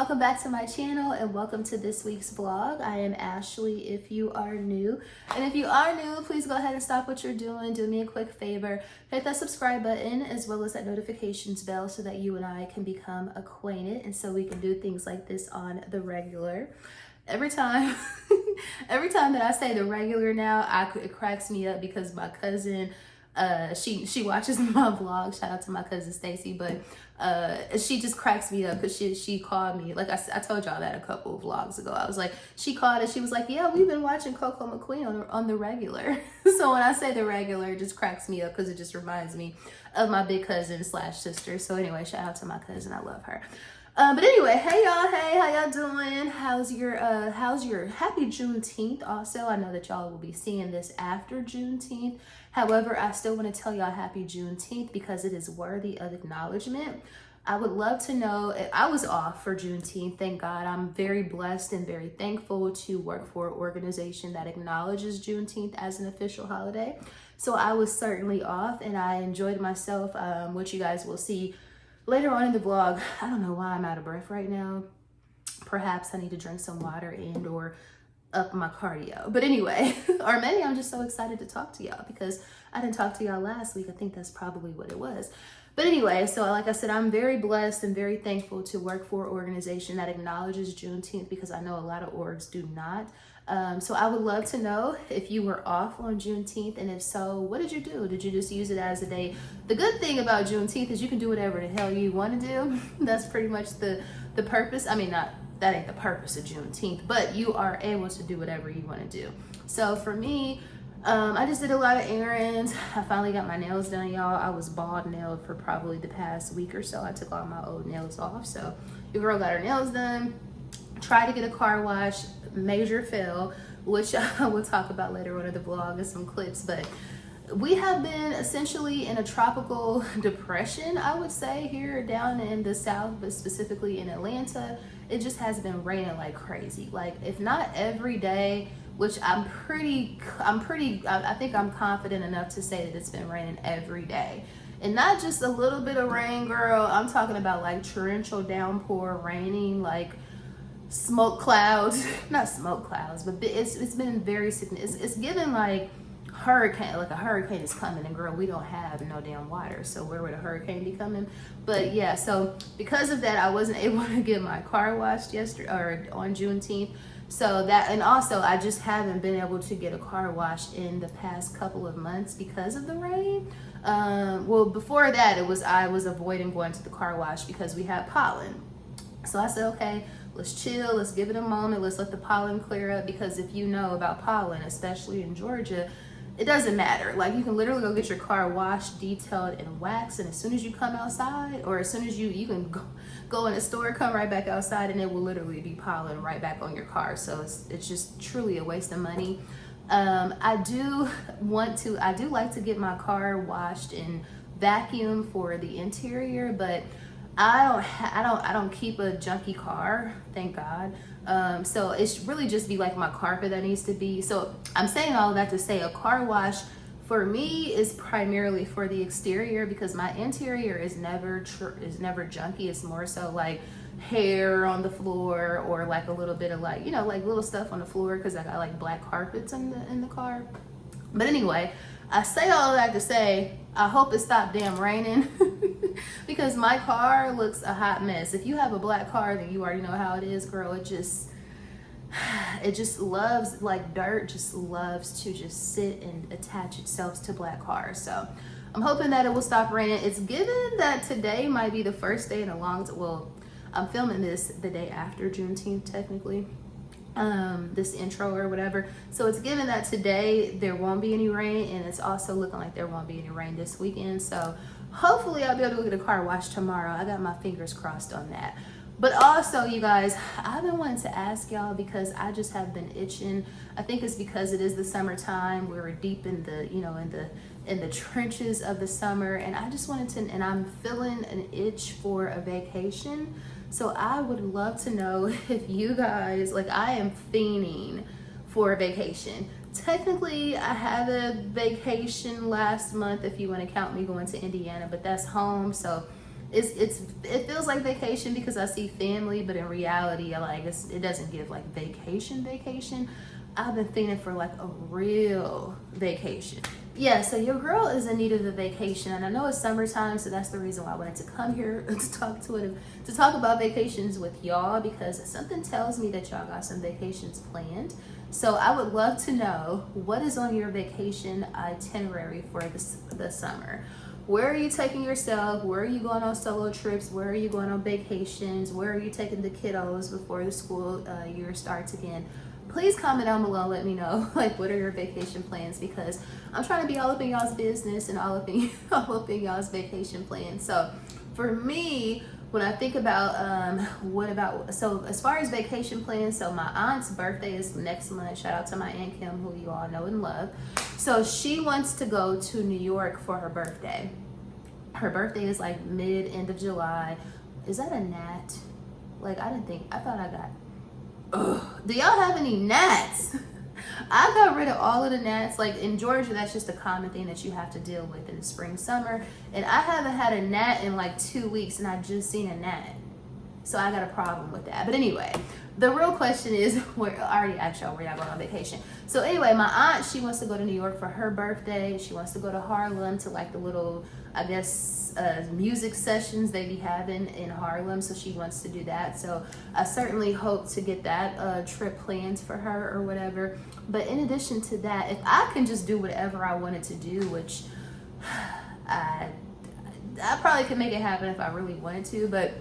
welcome back to my channel and welcome to this week's vlog. I am Ashley if you are new. And if you are new, please go ahead and stop what you're doing. Do me a quick favor. Hit that subscribe button as well as that notifications bell so that you and I can become acquainted and so we can do things like this on the regular. Every time that I say the regular now, it cracks me up because my cousin, she watches my vlog. Shout out to my cousin Stacy, but she just cracks me up because she called me, like I told y'all that a couple of vlogs ago. I was like, she called and she was like, yeah, we've been watching COCOMCQUEEN on the regular. So when I say the regular, it just cracks me up because it just reminds me of my big cousin slash sister. So anyway, shout out to my cousin. I love her. But anyway, hey y'all, hey, how y'all doing? How's your happy Juneteenth? Also, I know that y'all will be seeing this after Juneteenth. However, I still want to tell y'all happy Juneteenth because it is worthy of acknowledgement. I would love to know if I was off for Juneteenth. Thank God. I'm very blessed and very thankful to work for an organization that acknowledges Juneteenth as an official holiday. So I was certainly off and I enjoyed myself, which you guys will see later on in the vlog. I don't know why I'm out of breath right now. Perhaps I need to drink some water and or up my cardio. But anyway, or maybe I'm just so excited to talk to y'all because I didn't talk to y'all last week. I think that's probably what it was. But anyway, so like I said, I'm very blessed and very thankful to work for an organization that acknowledges Juneteenth because I know a lot of orgs do not. So I would love to know if you were off on Juneteenth, and if so, what did you do? Did you just use it as a day? The good thing about Juneteenth is you can do whatever the hell you want to do. That's pretty much the purpose. I mean, that ain't the purpose of Juneteenth, but you are able to do whatever you want to do. So for me, I just did a lot of errands. I finally got my nails done, y'all. I was bald nailed for probably the past week or so. I took all my old nails off. So your girl got her nails done. Tried to get a car wash, major fail, which I will talk about later on in the vlog and some clips. But we have been essentially in a tropical depression, I would say, here down in the South, but specifically in Atlanta. It just has been raining like crazy. Like, if not every day, which I think I'm confident enough to say that it's been raining every day. And not just a little bit of rain, girl. I'm talking about like torrential downpour raining, like smoke clouds, not smoke clouds, but it's been very significant. It's given like a hurricane is coming, and girl, we don't have no damn water, so where would a hurricane be coming? But yeah, so because of that, I wasn't able to get my car washed yesterday or on Juneteenth. So that, and also I just haven't been able to get a car wash in the past couple of months because of the rain. Well, before that, I was avoiding going to the car wash because we had pollen. So I said, okay, let's chill, let's give it a moment, let's let the pollen clear up, because if you know about pollen, especially in Georgia, it doesn't matter. Like, you can literally go get your car washed, detailed, and waxed, and as soon as you come outside, or as soon as you can go in a store, come right back outside, and it will literally be pollen right back on your car. So it's just truly a waste of money. I do like to get my car washed and vacuumed for the interior, but I don't keep a junky car, thank God. So it's really just be like my carpet that needs to be. So I'm saying all of that to say a car wash for me is primarily for the exterior, because my interior is never junky. It's more so like hair on the floor, or like a little bit of like, like little stuff on the floor, because I got like black carpets in the car. But anyway, I say all of that to say I hope it stopped damn raining because my car looks a hot mess. If you have a black car, then you already know how it is, girl. It just loves, like dirt just loves to just sit and attach itself to black cars. So I'm hoping that it will stop raining. It's given that today might be the first day in a long time. Well, I'm filming this the day after Juneteenth, technically. This intro or whatever. So it's given that today there won't be any rain, and it's also looking like there won't be any rain this weekend. So hopefully I'll be able to get a car wash tomorrow. I got my fingers crossed on that. But also, you guys, I've been wanting to ask y'all because I just have been itching. I think it's because it is the summertime. We're deep in the, in the trenches of the summer, and I just wanted to, and I'm feeling an itch for a vacation. So I would love to know if you guys, like, I am fiending for a vacation. Technically, I had a vacation last month if you want to count me going to Indiana, but that's home. So it feels like vacation because I see family, but in reality, it doesn't give like vacation. I've been thinking for like a real vacation. Yeah, so your girl is in need of a vacation, and I know it's summertime, so that's the reason why I wanted to come here to talk about vacations with y'all, because something tells me that y'all got some vacations planned. So I would love to know what is on your vacation itinerary for the summer. Where are you taking yourself? Where are you going on solo trips? Where are you going on vacations? Where are you taking the kiddos before the school year starts again? Please comment down below, let me know like what are your vacation plans, because I'm trying to be all up in y'all's business and all up in y'all's vacation plans. So for me, when I think about so as far as vacation plans, so my aunt's birthday is next month. Shout out to my Aunt Kim, who you all know and love. So she wants to go to New York for her birthday. Her birthday is like end of July. Is that a gnat? Like I thought I got. Ugh. Do y'all have any gnats? I got rid of all of the gnats. Like in Georgia, that's just a common thing that you have to deal with in the spring, summer. And I haven't had a gnat in like 2 weeks, and I just seen a gnat. So I got a problem with that. But anyway, the real question is, I already asked y'all where y'all going on vacation. So anyway, my aunt, she wants to go to New York for her birthday. She wants to go to Harlem to like the little, I guess, music sessions they be having in Harlem. So she wants to do that. So I certainly hope to get that trip planned for her or whatever. But in addition to that, if I can just do whatever I wanted to do, which I probably could make it happen if I really wanted to, but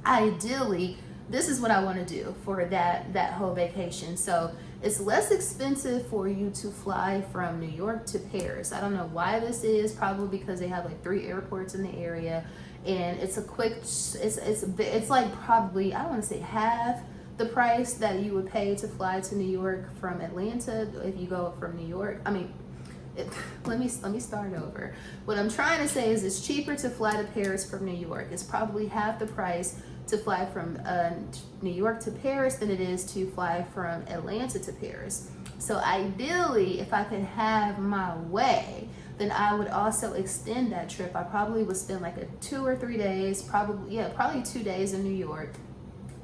ideally, this is what I want to do for that whole vacation. So it's less expensive for you to fly from New York to Paris. I don't know why this is, probably because they have like 3 airports in the area, and it's a quick, it's like probably, I don't want to say half the price that you would pay to fly to New York from Atlanta if you go from New York. I mean, let me start over. What I'm trying to say is it's cheaper to fly to Paris from New York. It's probably half the price to fly from New York to Paris than it is to fly from Atlanta to Paris. So ideally, if I could have my way, then I would also extend that trip. I probably would spend like 2 or 3 days, probably 2 days in New York,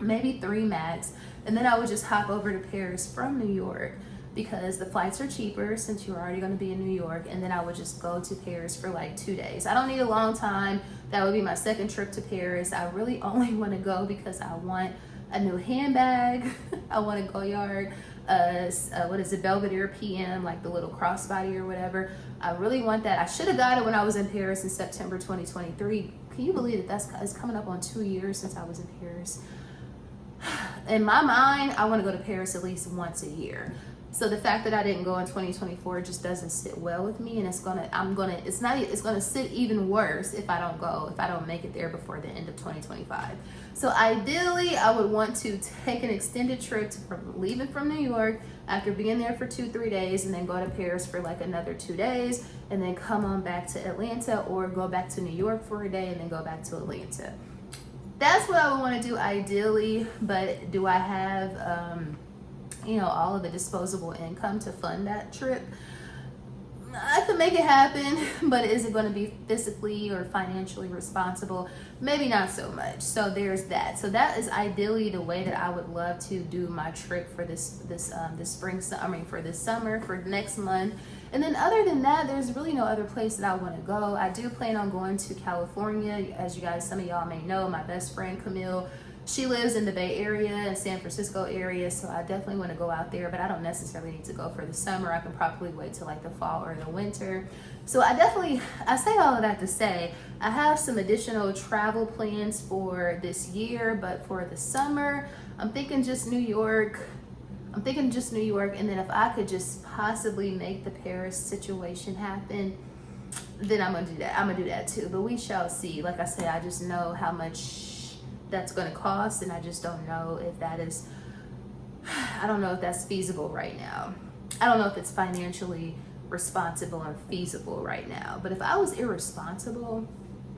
maybe 3 max, and then I would just hop over to Paris from New York, because the flights are cheaper since you're already going to be in New York, and then I would just go to Paris for like 2 days. I don't need a long time. That would be my second trip to Paris. I really only want to go because I want a new handbag. I want a Goyard, what is it, Belvedere PM, like the little crossbody or whatever. I really want that. I should have got it when I was in Paris in September 2023. Can you believe that it's coming up on 2 years since I was in Paris? In my mind, I want to go to Paris at least once a year. So the fact that I didn't go in 2024 just doesn't sit well with me, and it's gonna sit even worse if I don't make it there before the end of 2025. So ideally, I would want to take an extended trip from leaving from New York after being there for 2-3 days, and then go to Paris for like another 2 days, and then come on back to Atlanta, or go back to New York for a day and then go back to Atlanta. That's what I would want to do ideally. But do I have all of the disposable income to fund that trip? I could make it happen, but is it going to be physically or financially responsible? Maybe not so much. So there's that. So that is ideally the way that I would love to do my trip for this summer, for next month. And then other than that, there's really no other place that I want to go. I do plan on going to California. As you guys, some of y'all may know, my best friend Camille, she lives in the Bay Area and San Francisco area, so I definitely want to go out there, but I don't necessarily need to go for the summer. I can probably wait till like the fall or the winter. So I say all of that to say, I have some additional travel plans for this year, but for the summer, I'm thinking just New York. And then if I could just possibly make the Paris situation happen, then I'm gonna do that. I'm gonna do that too, but we shall see. Like I said, I just know how much that's going to cost, and I just don't know if I don't know if that's feasible right now. I don't know if it's financially responsible and feasible right now. But if I was irresponsible,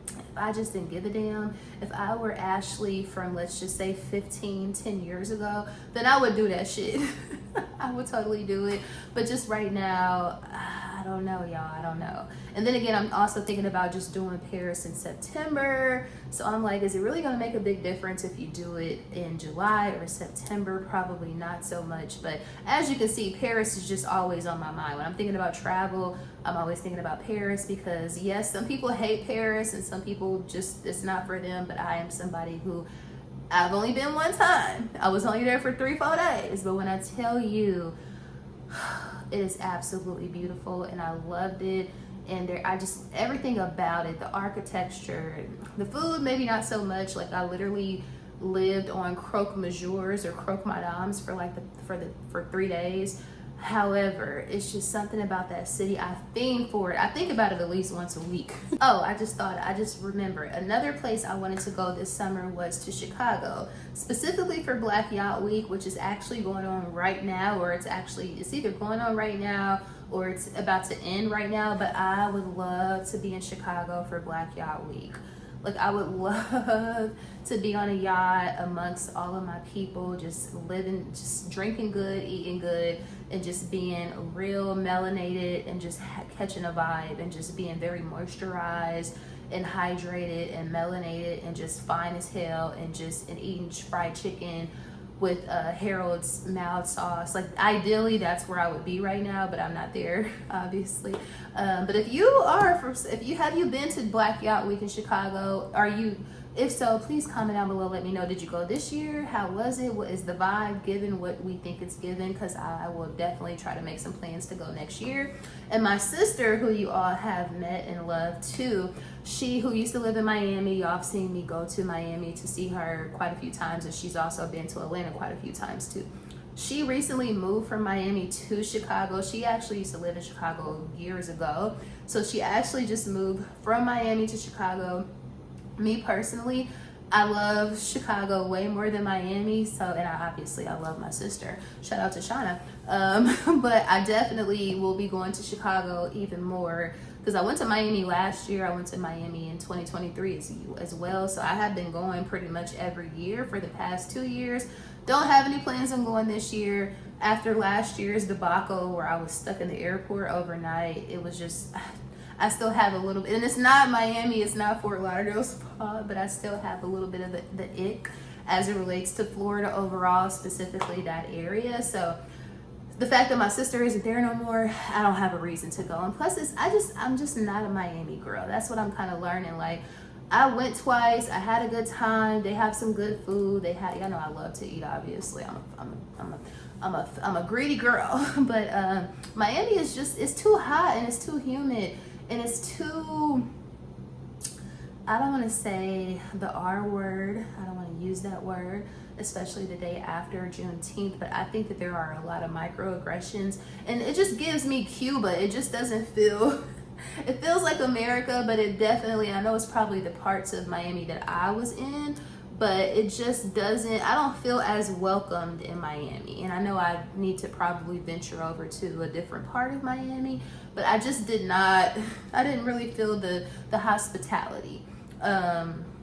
if I just didn't give a damn, if I were Ashley from, let's just say 10 years ago, then I would do that shit. I would totally do it. But just right now, I don't know, y'all. I don't know. And then again, I'm also thinking about just doing Paris in September. So I'm like, is it really going to make a big difference if you do it in July or September? Probably not so much. But as you can see, Paris is just always on my mind. When I'm thinking about travel, I'm always thinking about Paris because, yes, some people hate Paris and some people just, it's not for them. But I am somebody who, I've only been one time. I was only there for 3-4 days. But when I tell you, it is absolutely beautiful and I loved it. And there, I just, everything about it, the architecture, the food, maybe not so much. Like I literally lived on croque monsieur or croque madames for like for 3 days. However, it's just something about that city. I fiend for it. I think about it at least once a week. Oh, I just remembered. Another place I wanted to go this summer was to Chicago, specifically for Black Yacht Week, which is actually going on right now, or it's either going on right now or it's about to end right now. But I would love to be in Chicago for Black Yacht Week. Like I would love to be on a yacht amongst all of my people, just living, just drinking good, eating good, and just being real melanated and just catching a vibe and just being very moisturized and hydrated and melanated and just fine as hell and eating fried chicken with Harold's mild sauce. Like ideally that's where I would be right now, but I'm not there obviously. But if you been to Black Yacht Week in Chicago? If so, please comment down below, let me know. Did you go this year? How was it? What is the vibe given what we think it's given? Because I will definitely try to make some plans to go next year. And my sister, who you all have met and loved too, she who used to live in Miami, y'all have seen me go to Miami to see her quite a few times, and she's also been to Atlanta quite a few times too. She recently moved from Miami to Chicago. She actually used to live in Chicago years ago. So she actually just moved from Miami to Chicago. Me personally, I love Chicago way more than Miami. And I love my sister. Shout out to Shauna. But I definitely will be going to Chicago even more because I went to Miami last year. I went to Miami in 2023 as well. So I have been going pretty much every year for the past 2 years. Don't have any plans on going this year. After last year's debacle where I was stuck in the airport overnight, it was just, I still have a little bit, and it's not Miami, it's not Fort Lauderdale's fault, but I still have a little bit of the ick as it relates to Florida overall, specifically that area. So the fact that my sister isn't there no more, I don't have a reason to go. And plus, I'm just not a Miami girl. That's what I'm kind of learning. Like, I went twice. I had a good time. They have some good food. Y'all know I love to eat. Obviously, I'm a greedy girl. But Miami is it's too hot and it's too humid and it's too. I don't want to say the R word. I don't want to use that word, especially the day after Juneteenth. But I think that there are a lot of microaggressions, and it just gives me Cuba. It just doesn't feel. It feels like America, but it definitely, I know it's probably the parts of Miami that I was in, but it just doesn't, I don't feel as welcomed in Miami. And I know I need to probably venture over to a different part of Miami, but I just I didn't really feel the hospitality.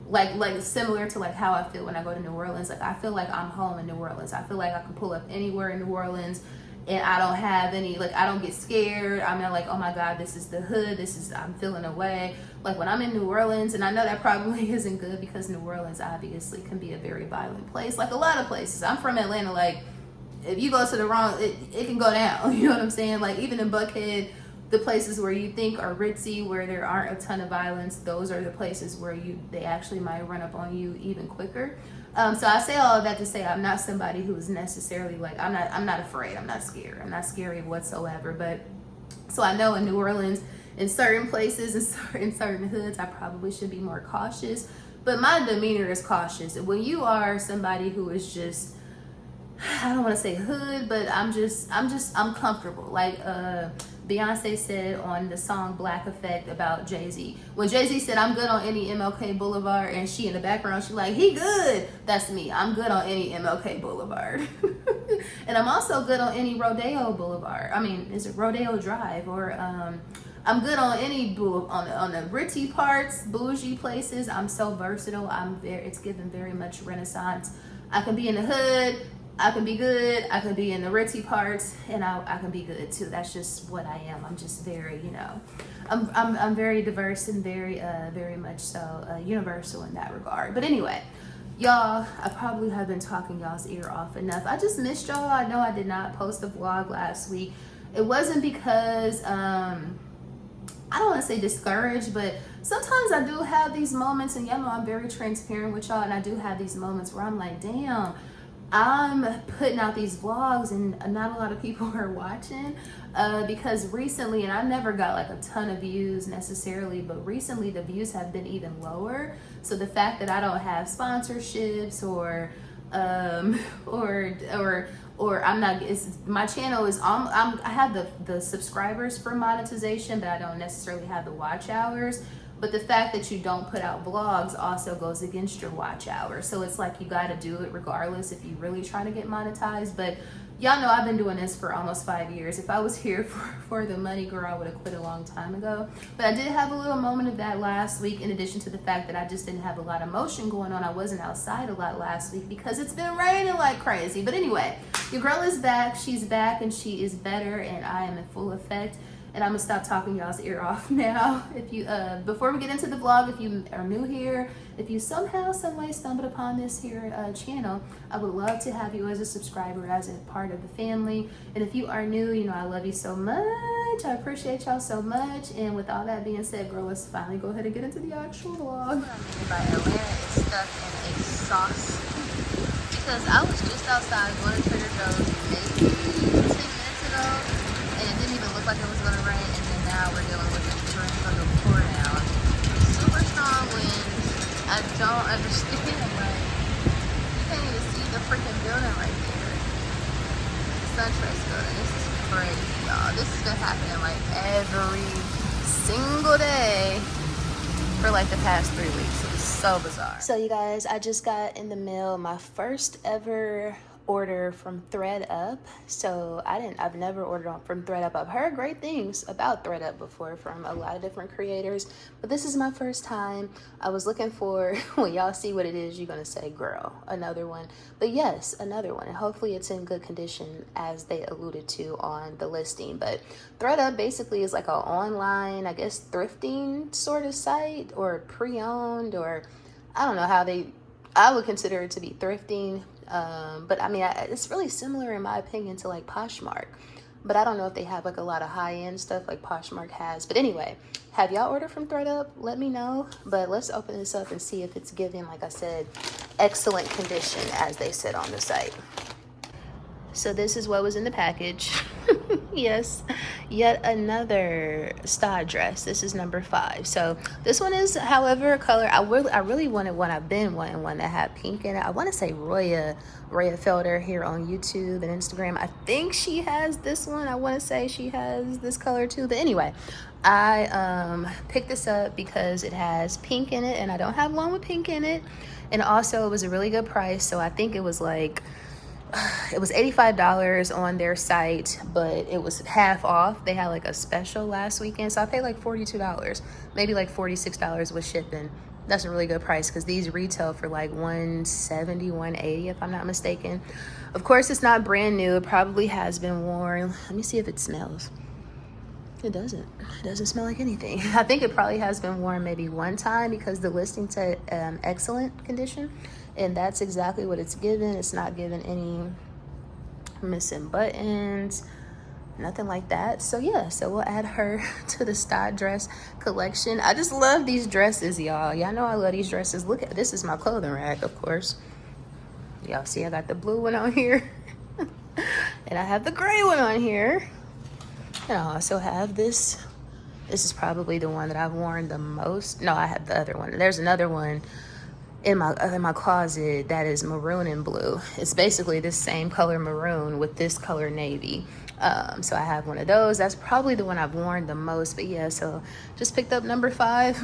Like similar to like how I feel when I go to New Orleans. Like I feel like I'm home in New Orleans. I feel like I can pull up anywhere in New Orleans and I don't have any, like, I don't get scared. I'm not like, oh my God, this is the hood. I'm feeling away. Like when I'm in New Orleans, and I know that probably isn't good because New Orleans obviously can be a very violent place. Like a lot of places. I'm from Atlanta. Like if you go to the wrong, it can go down. You know what I'm saying? Like even in Buckhead, the places where you think are ritzy, where there aren't a ton of violence, those are the places where they actually might run up on you even quicker. So I say all of that to say I'm not somebody who's necessarily like, I'm not afraid. I'm not scared. I'm not scary whatsoever. But so I know in New Orleans, in certain places, in certain hoods, I probably should be more cautious. But my demeanor is cautious. When you are somebody who is just, I don't want to say hood, but I'm comfortable. Like Beyonce said on the song Black Effect about Jay-Z. When Jay-Z said, I'm good on any MLK Boulevard, and she in the background, she like, he good. That's me. I'm good on any MLK Boulevard. And I'm also good on any Rodeo Boulevard. I mean, is it Rodeo Drive? Or I'm good on any, on the ritzy parts, bougie places. I'm so versatile. It's given very much Renaissance. I can be in the hood, I can be good, I can be in the ritzy parts, and I can be good too. That's just what I am. I'm just very, you know, I'm very diverse and very much so universal in that regard. But anyway, y'all, I probably have been talking y'all's ear off enough. I just missed y'all. I know I did not post a vlog last week. It wasn't because I don't want to say discouraged, but sometimes I do have these moments, and y'all know I'm very transparent with y'all, and I do have these moments where I'm like, damn, I'm putting out these vlogs and not a lot of people are watching because recently, and I never got like a ton of views necessarily, but recently the views have been even lower. So the fact that I don't have sponsorships or I'm not, my channel is I have the subscribers for monetization, but I don't necessarily have the watch hours. But the fact that you don't put out vlogs also goes against your watch hours. So it's like you got to do it regardless if you really trying to get monetized. But y'all know I've been doing this for almost 5 years. If I was here for the money, girl, I would have quit a long time ago. But I did have a little moment of that last week, in addition to the fact that I just didn't have a lot of motion going on. I wasn't outside a lot last week because it's been raining like crazy. But anyway, your girl is back. She's back and she is better, and I am in full effect. And I'm gonna stop talking y'all's ear off now. If you, before we get into the vlog, if you are new here, if you somehow, some way stumbled upon this here channel, I would love to have you as a subscriber, as a part of the family. And if you are new, you know I love you so much. I appreciate y'all so much. And with all that being said, girl, let's finally go ahead and get into the actual vlog. What I mean by Atlanta is stuck in a sauce. Because I was just outside going to Trader Joe's maybe 10 minutes ago. And it didn't even look like it was going to rain, and then now we're dealing with the torrential pour down. Super strong winds. I don't understand, like, you can't even see the freaking building right there. The SunTrust building. This is crazy, y'all. This has been happening like every single day for like the past 3 weeks. It was so bizarre. So you guys, I just got in the mail my first ever order from ThredUp. So I've never ordered from ThredUp. I've heard great things about ThredUp before from a lot of different creators, but this is my first time. I was looking for, when y'all see what it is, you're gonna say, girl, another one. But yes, another one, and hopefully it's in good condition as they alluded to on the listing. But ThredUp basically is like an online, I guess, thrifting sort of site, or pre-owned, or I don't know how I would consider it to be thrifting. But I mean, it's really similar in my opinion to like Poshmark, but I don't know if they have like a lot of high-end stuff like Poshmark has. But anyway, have y'all ordered from ThredUp? Let me know. But let's open this up and see if it's given, like I said, excellent condition as they said on the site. So this is what was in the package. Yes, yet another star dress. This is number 5. So this one is, however, a color I really wanted one. I've been wanting one that had pink in it. I want to say Roya Felder here on YouTube and Instagram. I think she has this one. I want to say she has this color too. But anyway, I picked this up because it has pink in it, and I don't have one with pink in it. And also, it was a really good price. So I think it was like, it was $85 on their site, but it was half off. They had like a special last weekend, so I paid like $42, maybe like $46 with shipping. That's a really good price because these retail for like $170, $180 if I'm not mistaken. Of course, it's not brand new. It probably has been worn. Let me see if it smells. It doesn't smell like anything. I think it probably has been worn maybe one time because the listing said excellent condition, and that's exactly what it's given. It's not given any missing buttons, nothing like that. So yeah, so we'll add her to the star dress collection. I just love these dresses, y'all. Y'all know I love these dresses. Look at this, is my clothing rack, of course. Y'all see I got the blue one on here and I have the gray one on here. And I also have this. This is probably the one that I've worn the most. No, I have the other one. There's another one in my closet that is maroon and blue. It's basically this same color maroon with this color navy. So I have one of those. That's probably the one I've worn the most. But yeah, so just picked up number 5.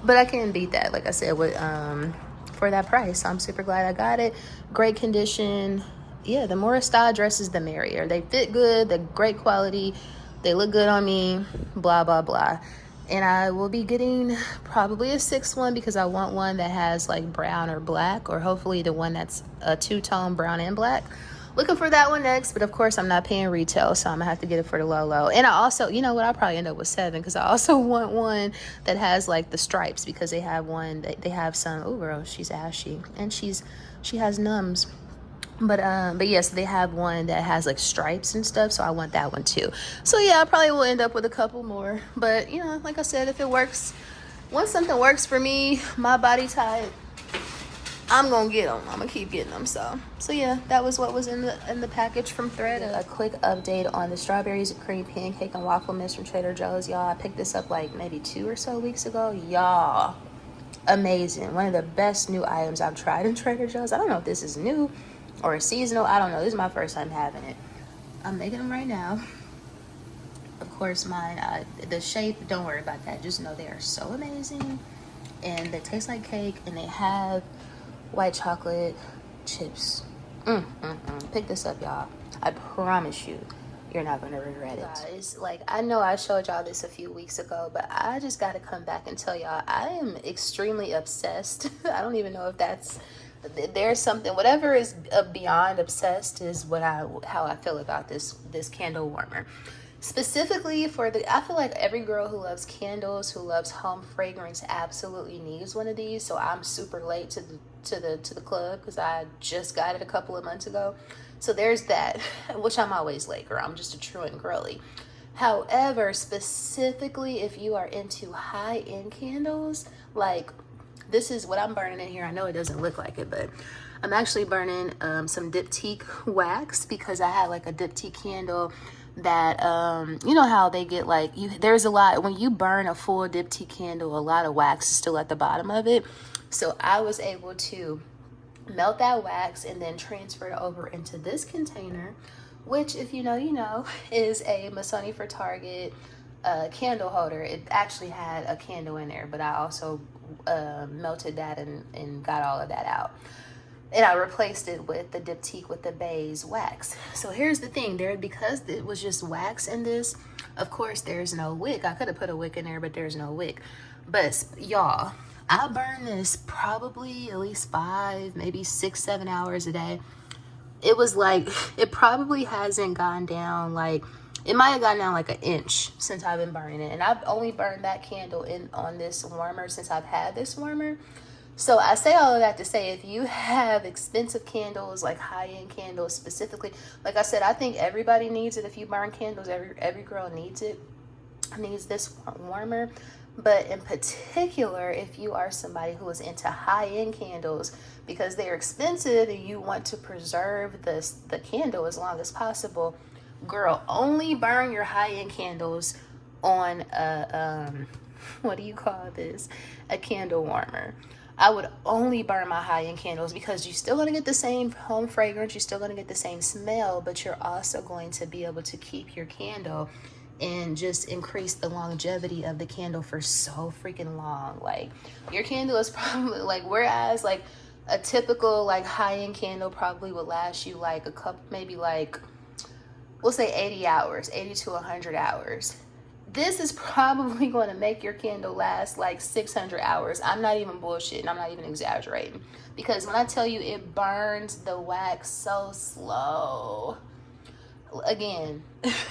But I can't beat that, like I said, with for that price. So I'm super glad I got it. Great condition. Yeah, the more style dresses, the merrier. They fit good, they're great quality, they look good on me, blah, blah, blah. And I will be getting probably a 6th one because I want one that has like brown or black, or hopefully the one that's a 2-tone brown and black. Looking for that one next, but of course I'm not paying retail, so I'm gonna have to get it for the low. And I also, you know what, I'll probably end up with 7 because I also want one that has like the stripes, because they have one that they have some. Oh girl, she's ashy and she has numbs. But yes, they have one that has like stripes and stuff, so I want that one too. So yeah, I probably will end up with a couple more, but you know, like I said, if it works, once something works for me, my body type, I'm gonna get them. I'm gonna keep getting them. So yeah, that was what was in the package from Thread. A quick update on the strawberries and cream pancake and waffle mix from Trader Joe's, y'all. I picked this up like maybe 2 or so weeks ago, y'all. Amazing. One of the best new items I've tried in Trader Joe's. I don't know if this is new or seasonal, I don't know. This is my first time having it. I'm making them right now. Of course, mine, the shape, don't worry about that. Just know they are so amazing, and they taste like cake, and they have white chocolate chips. Pick this up, y'all. I promise you, you're not gonna regret it. Guys, like, I know I showed y'all this a few weeks ago, but I just gotta come back and tell y'all I am extremely obsessed. I don't even know if that's, there's something, whatever is beyond obsessed is how I feel about this candle warmer. Specifically for I feel like every girl who loves candles, who loves home fragrance, absolutely needs one of these. So I'm super late to the club because I just got it a couple of months ago. So there's that, which I'm always late, girl. I'm just a truant girly. However, specifically if you are into high-end candles, like, this is what I'm burning in here. I know it doesn't look like it, but I'm actually burning some diptyque wax, because I had like a diptyque candle that, you know how they get like, there's a lot, when you burn a full diptyque candle, a lot of wax is still at the bottom of it. So I was able to melt that wax and then transfer it over into this container, which, if you know, you know, is a Missoni for Target candle holder. It actually had a candle in there, but I also melted that and got all of that out, and I replaced it with the diptyque with the base wax. So here's the thing, because it was just wax in this, of course there's no wick. I could have put a wick in there, but there's no wick. But y'all, I burn this probably at least 5, maybe 6, 7 hours a day. It was like, it probably hasn't gone down, like, it might have gone down like 1 inch since I've been burning it. And I've only burned that candle on this warmer since I've had this warmer. So I say all of that to say, if you have expensive candles, like high-end candles specifically, like I said, I think everybody needs it. If you burn candles, every girl needs it, needs this warmer. But in particular, if you are somebody who is into high-end candles, because they're expensive and you want to preserve the candle as long as possible, girl, only burn your high-end candles on a what do you call this, a candle warmer. I would only burn my high-end candles, because you're still going to get the same home fragrance, you're still going to get the same smell, but you're also going to be able to keep your candle and just increase the longevity of the candle for so freaking long. Like, your candle is probably like, whereas like a typical like high-end candle probably would last you like a couple, maybe like, we'll say 80 hours, 80 to 100 hours. This is probably going to make your candle last like 600 hours. I'm not even bullshitting. I'm not even exaggerating. Because when I tell you, it burns the wax so slow. Again,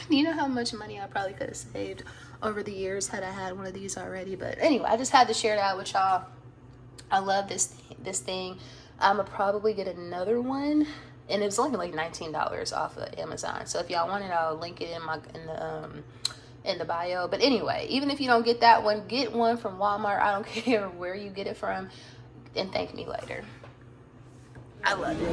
you know how much money I probably could have saved over the years had I had one of these already. But anyway, I just had to share that with y'all. I love this thing. I'm going to probably get another one. And it was only like $19 off of Amazon. So if y'all want it, I'll link it in the bio. But anyway, even if you don't get that one, get one from Walmart. I don't care where you get it from, and thank me later. I love it.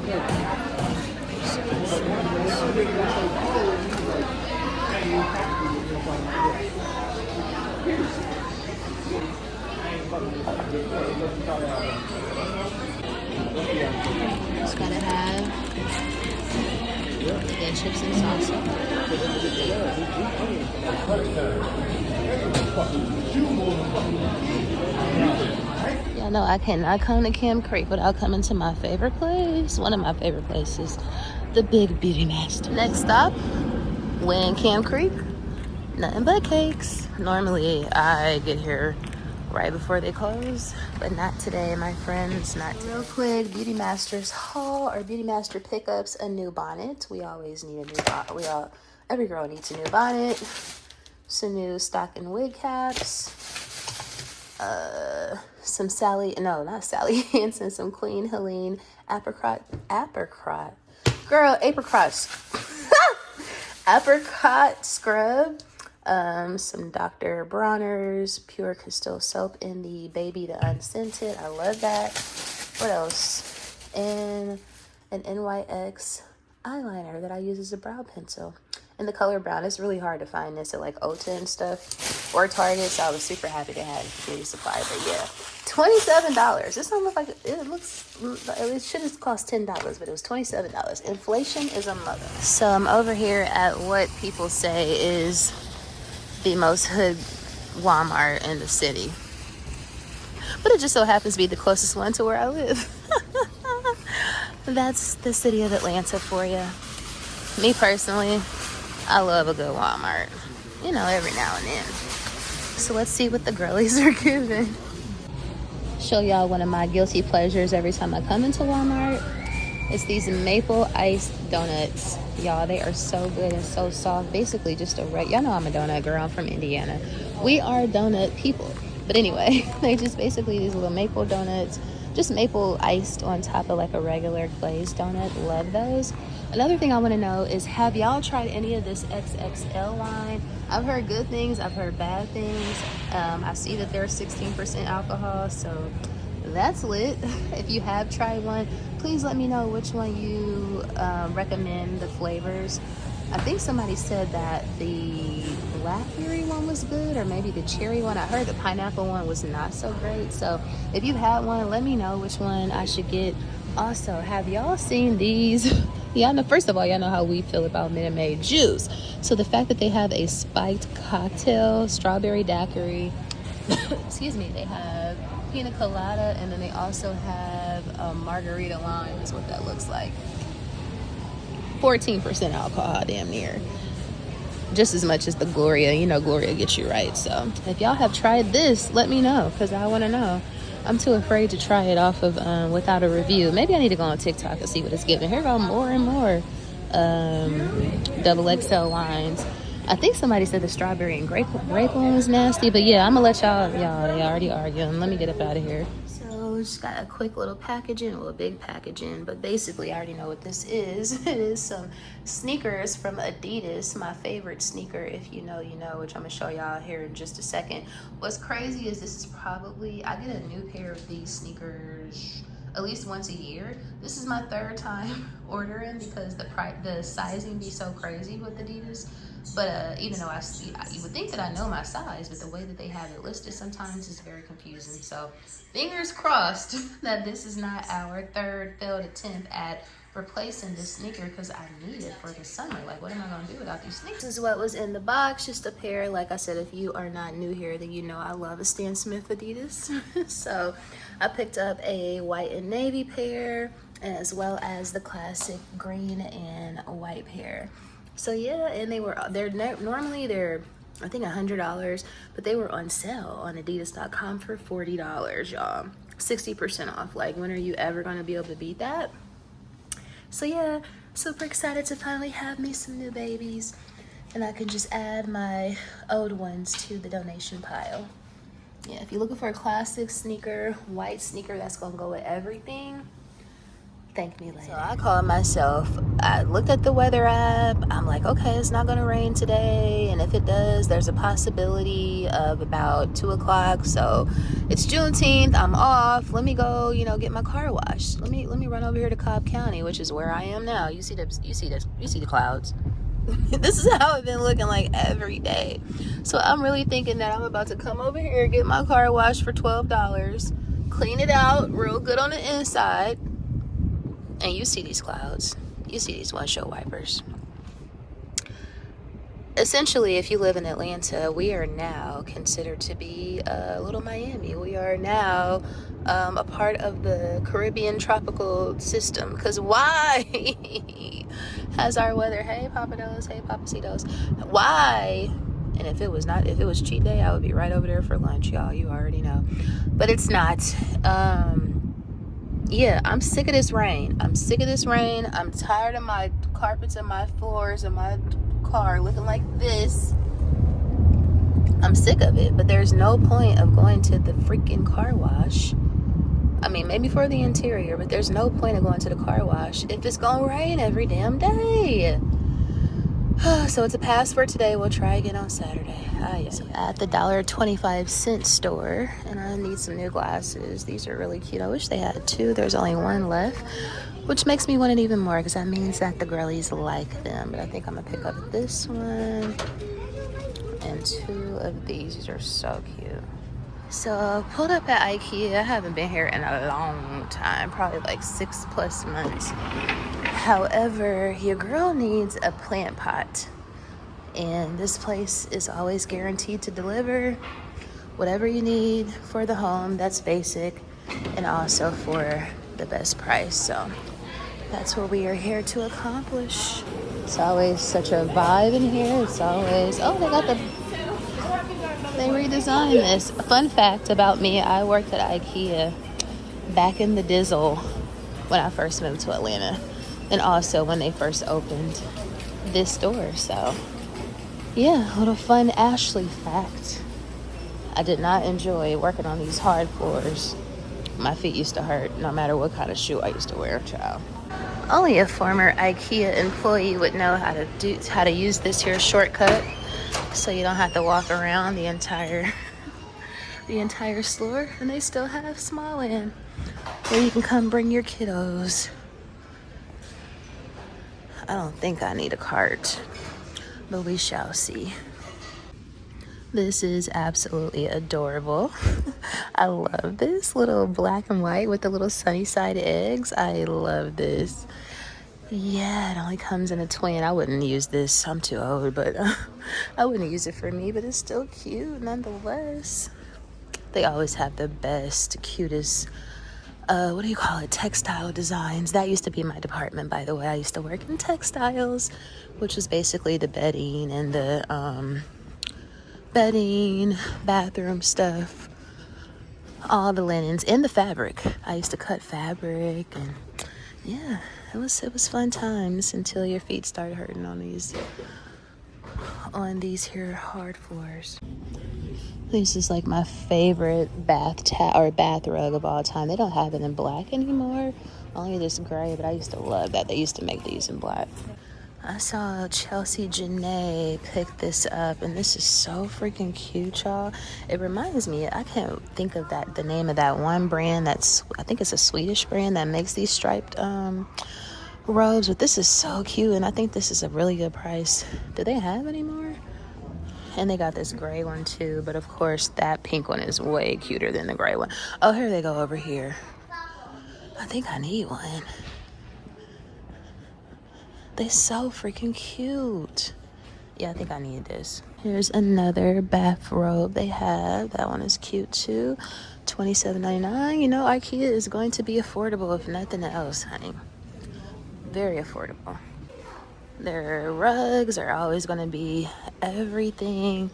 Just gotta have the chips and salsa. Y'all know I cannot come to Camp Creek without coming to my favorite place. One of my favorite places, the Big Beauty Master. Next stop, when Camp Creek, Nothing but cakes. Normally I get here right before they close, but not today, my friends, not today. Real quick, Beauty Master's haul, or Beauty Master pickups a new bonnet. We always need a new bonnet. Every girl needs a new bonnet. Some new stocking wig caps. Some not Sally Hansen, some Queen Helene apricot scrub, some Dr. Bronner's Pure Crystal soap in the Baby the Unscented. I love that. What else? And an NYX eyeliner that I use as a brow pencil in the color brown. It's really hard to find this at like Ulta and stuff or Target, so I was super happy to have beauty supply. But yeah, $27. This don't look like it should have cost $10, but it was $27. Inflation is a mother. So I'm over here at what people say is the most hood Walmart in the city, but it just so happens to be the closest one to where I live. That's the city of Atlanta for you. Me personally, I love a good Walmart, every now and then. So let's see what the girlies are giving. Show y'all one of my guilty pleasures every time I come into Walmart. It's these maple iced donuts. Y'all, they are so good and so soft. Basically just y'all know I'm a donut girl. I'm from Indiana. We are donut people. But anyway, they just basically these little maple donuts, just maple iced on top of like a regular glazed donut. Love those. Another thing I want to know is, have y'all tried any of this XXL line? I've heard good things, I've heard bad things. I see that there's 16% alcohol, so that's lit. If you have tried one, please let me know which one you recommend, the flavors. I think somebody said that the blackberry one was good, or maybe the cherry one. I heard the pineapple one was not so great. So if you've had one, let me know which one I should get. Also, have y'all seen these? Y'all know, first of all, y'all know how we feel about Minute Maid juice. So the fact that they have a spiked cocktail, strawberry daiquiri, excuse me, they have pina colada, and then they also have margarita lime is what that looks like. 14% alcohol, damn near. Just as much as the Gloria. Gloria gets you right. So if y'all have tried this, let me know, because I want to know. I'm too afraid to try it off of without a review. Maybe I need to go on TikTok and see what it's giving. Here go more and more double XL lines. I think somebody said the strawberry and grape one was nasty, but yeah, I'm gonna let y'all, they already arguing. Let me get up out of here. So just got a quick little packaging, well, a big packaging, but basically I already know what this is. It is some sneakers from Adidas, my favorite sneaker. If you know, you know, which I'm gonna show y'all here in just a second. What's crazy is this is probably, I get a new pair of these sneakers at least once a year. This is my third time ordering because the sizing be so crazy with Adidas. But even though you would think that I know my size, but the way that they have it listed sometimes is very confusing. So fingers crossed that this is not our third failed attempt at replacing this sneaker, because I need it for the summer. Like, what am I gonna do without these sneakers? This is what was in the box, just a pair. Like I said, if you are not new here, then you know I love a Stan Smith Adidas. So I picked up a white and navy pair, as well as the classic green and white pair. So yeah, and normally they're I think $100, but they were on sale on Adidas.com for $40, y'all. 60% off. Like, when are you ever gonna be able to beat that? So yeah, super excited to finally have me some new babies, and I can just add my old ones to the donation pile. Yeah, if you're looking for a classic sneaker, white sneaker that's gonna go with everything, thank me later. So I called myself, I looked at the weather app, I'm like, okay, it's not gonna rain today, and if it does, there's a possibility of about 2 o'clock, so it's Juneteenth, I'm off, let me go, get my car washed. Let me run over here to Cobb County, which is where I am now. You see the clouds. This is how I've been looking like every day. So I'm really thinking that I'm about to come over here, get my car washed for $12, clean it out real good on the inside. And you see these clouds, you see these windshield wipers. Essentially, if you live in Atlanta, we are now considered to be a little Miami. We are now a part of the Caribbean tropical system. Because why has our weather, hey Papados, hey Papacitos, why And if it was cheat day, I would be right over there for lunch, y'all. You already know. But it's not. Yeah, I'm sick of this rain. I'm tired of my carpets and my floors and my car looking like this. I'm sick of it. But there's no point of going to the freaking car wash. I mean, maybe for the interior, but there's no point of going to the car wash if it's gonna rain every damn day. So it's a pass for today. We'll try again on Saturday. So at the $1.25 store, and I need some new glasses. These are really cute. I wish they had two. There's only one left, which makes me want it even more because that means that the girlies like them. But I think I'm gonna pick up this one and two of these. These are so cute. So I pulled up at IKEA. I haven't been here in a long time, probably like 6+ months. However, your girl needs a plant pot. And this place is always guaranteed to deliver whatever you need for the home. That's basic. And also for the best price. So that's what we are here to accomplish. It's always such a vibe in here. It's always, they redesigned this. Fun fact about me, I worked at IKEA back in the Dizzle when I first moved to Atlanta. And also when they first opened this store. So yeah, a little fun Ashley fact. I did not enjoy working on these hard floors. My feet used to hurt no matter what kind of shoe I used to wear, child. Only a former IKEA employee would know how to use this here shortcut, so you don't have to walk around the entire store. And they still have Small Inn where you can come bring your kiddos. I don't think I need a cart, but we shall see. This is absolutely adorable. I love this little black and white with the little sunny side eggs. I love this. Yeah, it only comes in a twin. I wouldn't use this. I'm too old, but I wouldn't use it for me, but it's still cute nonetheless. They always have the best, cutest, textile designs. That used to be my department, by the way. I used to work in textiles, which was basically the bedding and the bathroom stuff, all the linens and the fabric. I used to cut fabric, and yeah, it was fun times until your feet started hurting on these here hard floors. This is like my favorite bath rug of all time. They don't have it in black anymore, only this gray, but I used to love that. They used to make these in black. I saw Chelsea Janae pick this up, and this is so freaking cute, y'all. It reminds me, I can't think of the name of that one brand I think it's a Swedish brand that makes these striped robes, but this is so cute, and I think this is a really good price. Do they have any more? And they got this gray one too, but of course that pink one is way cuter than the gray one. Oh, here they go over here. I think I need one. They're so freaking cute. Yeah, I think I need this. Here's another bathrobe they have. That one is cute too. $27.99. You know, IKEA is going to be affordable if nothing else, honey. Very affordable. Their rugs are always going to be everything.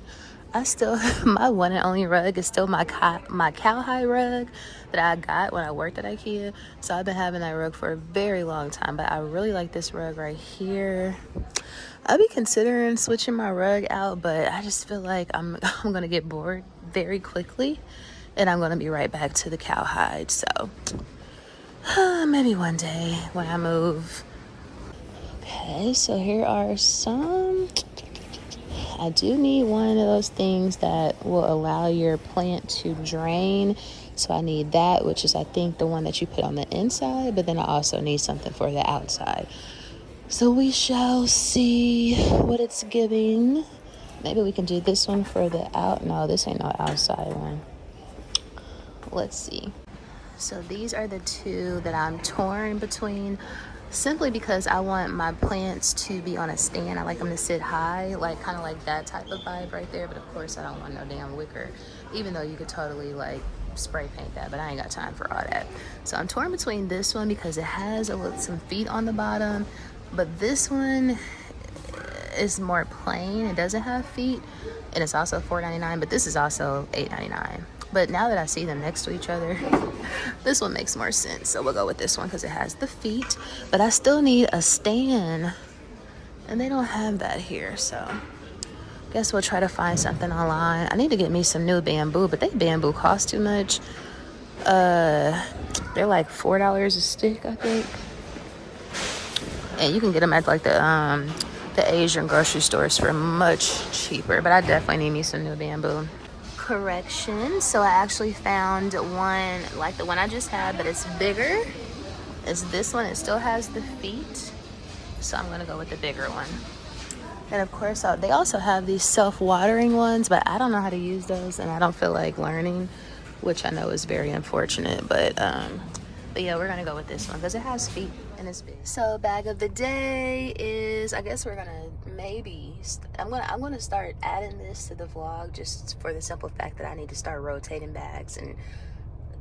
My one and only rug is still my cowhide rug that I got when I worked at IKEA. So I've been having that rug for a very long time, but I really like this rug right here. I'll be considering switching my rug out, but I just feel like I'm gonna get bored very quickly, and I'm gonna be right back to the cowhide. So maybe one day when I move. Okay, so here are some. I do need one of those things that will allow your plant to drain. So I need that, which is, I think, the one that you put on the inside. But then I also need something for the outside. So we shall see what it's giving. Maybe we can do this one for the No, this ain't no outside one. Let's see. So these are the two that I'm torn between. Simply because I want my plants to be on a stand. I like them to sit high, like kind of like that type of vibe right there. But of course, I don't want no damn wicker, even though you could totally like spray paint that, but I ain't got time for all that. So I'm torn between this one because it has some feet on the bottom, but this one is more plain. It doesn't have feet, and it's also $4.99, but this is also $8.99. But now that I see them next to each other, this one makes more sense. So we'll go with this one because it has the feet. But I still need a stand, and they don't have that here. So guess we'll try to find something online. I need to get me some new bamboo, but they bamboo cost too much. They're like $4 a stick, I think. And you can get them at like the Asian grocery stores for much cheaper. But I definitely need me some new bamboo. Correction, so I actually found one like the one I just had, but it's bigger. It's this one. It still has the feet, so I'm gonna go with the bigger one. And of course they also have these self-watering ones, but I don't know how to use those, and I don't feel like learning, which I know is very unfortunate. But yeah, we're gonna go with this one because it has feet and it's big. So bag of the day is, I guess we're gonna I'm gonna start adding this to the vlog just for the simple fact that I need to start rotating bags. And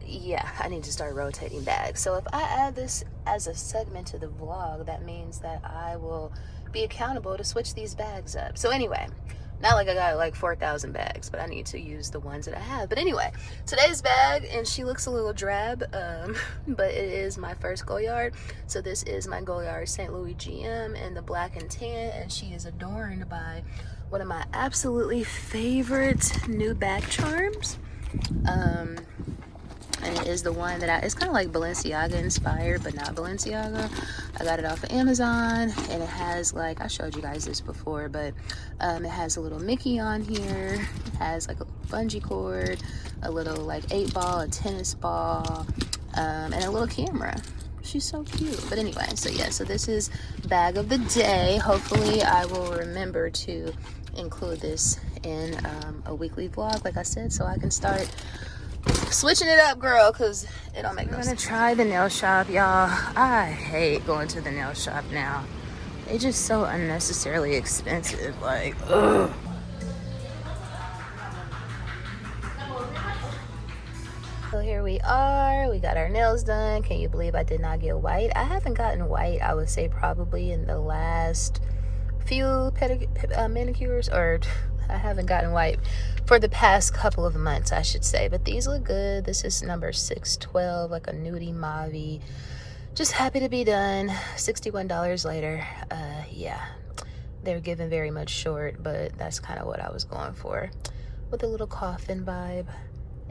yeah, I need to start rotating bags. So if I add this as a segment to the vlog, that means that I will be accountable to switch these bags up. So anyway, not like I got like 4,000 bags, but I need to use the ones that I have. But anyway, today's bag, and she looks a little drab, but it is my first Goyard. So this is my Goyard St. Louis GM in the black and tan, and she is adorned by one of my absolutely favorite new back charms. And it is the one that it's kind of like Balenciaga inspired, but not Balenciaga. I got it off of Amazon, and it has like, I showed you guys this before, but it has a little Mickey on here. It has like a bungee cord, a little like 8-ball, a tennis ball, and a little camera. She's so cute. But anyway, so yeah, so this is bag of the day. Hopefully I will remember to include this in a weekly vlog, like I said, so I can start switching it up, girl, because it don't make no sense. I'm gonna try the nail shop, y'all. I hate going to the nail shop now. They just so unnecessarily expensive. Like, ugh. So here we are. We got our nails done. Can you believe I did not get white? I haven't gotten white, I would say, probably in the last few manicures, or I haven't gotten white for the past couple of months, I should say. But these look good. This is number 612, like a nudie mauve. Just happy to be done. $61 later. Yeah, they're giving very much short, but that's kind of what I was going for, with a little coffin vibe.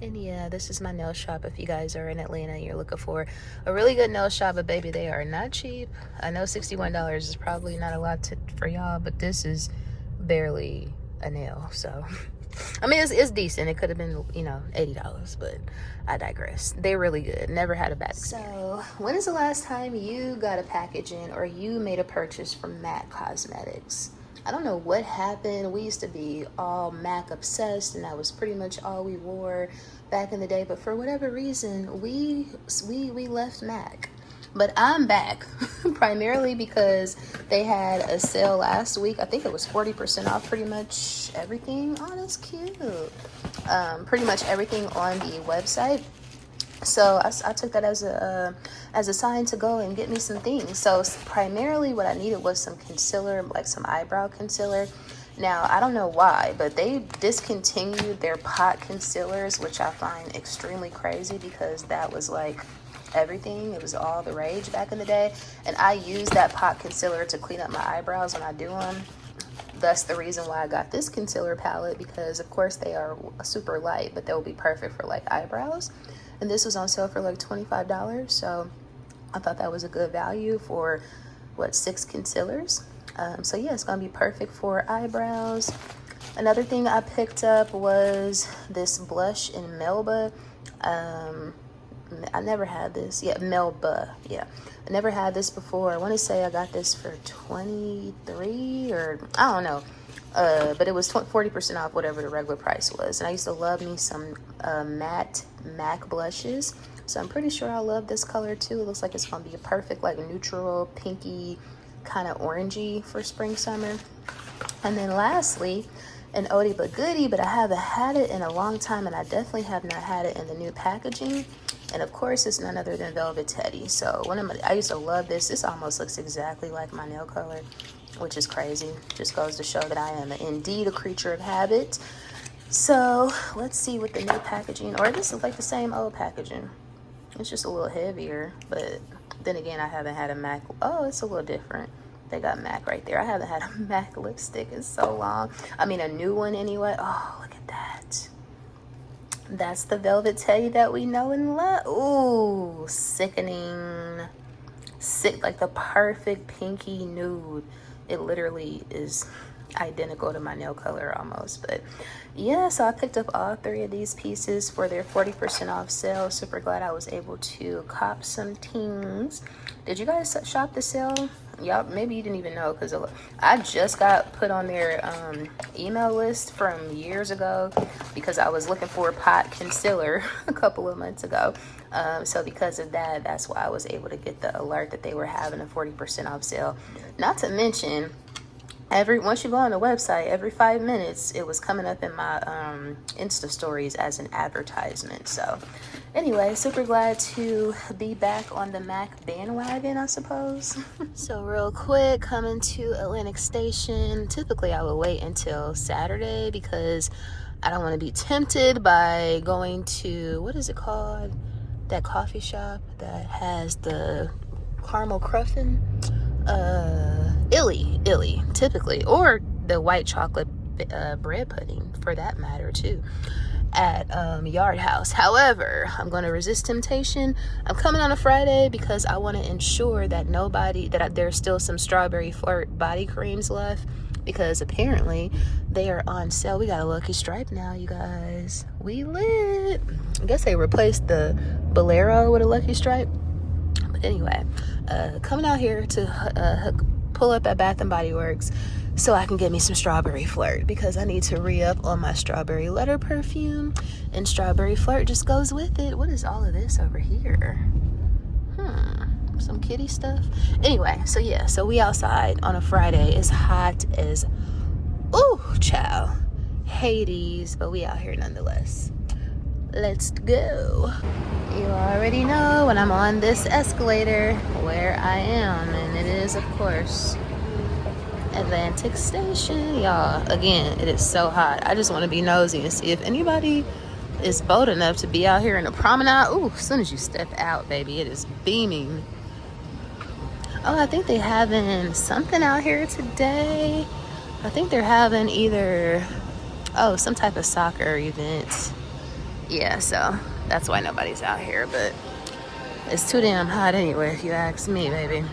And yeah, this is my nail shop. If you guys are in Atlanta and you're looking for a really good nail shop, but baby, they are not cheap. I know $61 is probably not a lot for y'all, but this is barely a nail. So I mean, it's decent. It could have been, you know, $80, but I digress. They're really good. Never had a bad experience. So when is the last time you got a package in, or you made a purchase from MAC Cosmetics? I don't know what happened. We used to be all MAC obsessed, and that was pretty much all we wore back in the day. But for whatever reason, we left MAC. But I'm back primarily because they had a sale last week. I think it was 40% off pretty much everything. Oh, that's cute. Pretty much everything on the website. So I took that as a sign to go and get me some things. So primarily what I needed was some concealer, like some eyebrow concealer. Now, I don't know why, but they discontinued their pot concealers, which I find extremely crazy because that was like everything. It was all the rage back in the day. And I use that pot concealer to clean up my eyebrows when I do them. Thus the reason why I got this concealer palette, because of course they are super light, but they'll be perfect for like eyebrows. And this was on sale for like $25, so I thought that was a good value for, what, 6 concealers. So yeah, it's gonna be perfect for eyebrows. Another thing I picked up was this blush in Melba. I never had this. Yeah, Melba. Yeah, I never had this before. I want to say I got this for $23, or I don't know. But it was 40% off whatever the regular price was. And I used to love me some matte MAC blushes. So I'm pretty sure I love this color too. It looks like it's going to be a perfect, like, neutral, pinky, kind of orangey for spring, summer. And then lastly, an oldie but goodie, but I haven't had it in a long time, and I definitely have not had it in the new packaging. And of course, it's none other than Velvet Teddy. So I used to love this. This almost looks exactly like my nail color. which is crazy. Just goes to show that I am indeed a creature of habit. So let's see what the new packaging, or this is like the same old packaging. It's just a little heavier, but then again, I haven't had a MAC. Oh, it's a little different. They got MAC right there. I haven't had a MAC lipstick in so long. I mean, a new one anyway. Oh, look at that. That's the Velvet Teddy that we know and love. Ooh, sickening. Sick, like the perfect pinky nude. It literally is identical to my nail color almost. But yeah, so I picked up all 3 of these pieces for their 40% off sale. Super glad I was able to cop some tings. Did you guys shop the sale? Y'all, maybe you didn't even know, because I just got put on their email list from years ago because I was looking for a pot concealer a couple of months ago. So because of that, that's why I was able to get the alert that they were having a 40% off sale. Not to mention, once you go on the website, every 5 minutes it was coming up in my Insta stories as an advertisement. So anyway, super glad to be back on the MAC bandwagon, I suppose. So real quick, coming to Atlantic Station. Typically I would wait until Saturday because I don't want to be tempted by going to, what is it called, that coffee shop that has the caramel cruffin, illy typically, or the white chocolate bread pudding for that matter too, at Yard House. However, I'm going to resist temptation. I'm coming on a Friday because I want to ensure that there's still some strawberry flirt body creams left, because apparently they are on sale. We got a Lucky Strike now, you guys. We lit. I guess they replaced the Bolero with a Lucky Strike. But anyway, coming out here to pull up at Bath and Body Works so I can get me some strawberry flirt, because I need to re-up on my strawberry letter perfume, and strawberry flirt just goes with it. What is all of this over here? Some kitty stuff. Anyway, so yeah, so we outside on a Friday. It's hot as ooh, child, Hades, but we out here nonetheless. Let's go. You already know when I'm on this escalator where I am, and it is, of course, Atlantic Station. Y'all, again, it is so hot. I just want to be nosy and see if anybody is bold enough to be out here in the promenade. Ooh, as soon as you step out, baby, it is beaming. Oh, I think they're having something out here today. I think they're having either, some type of soccer event. Yeah, so that's why nobody's out here, but it's too damn hot anyway, if you ask me, baby.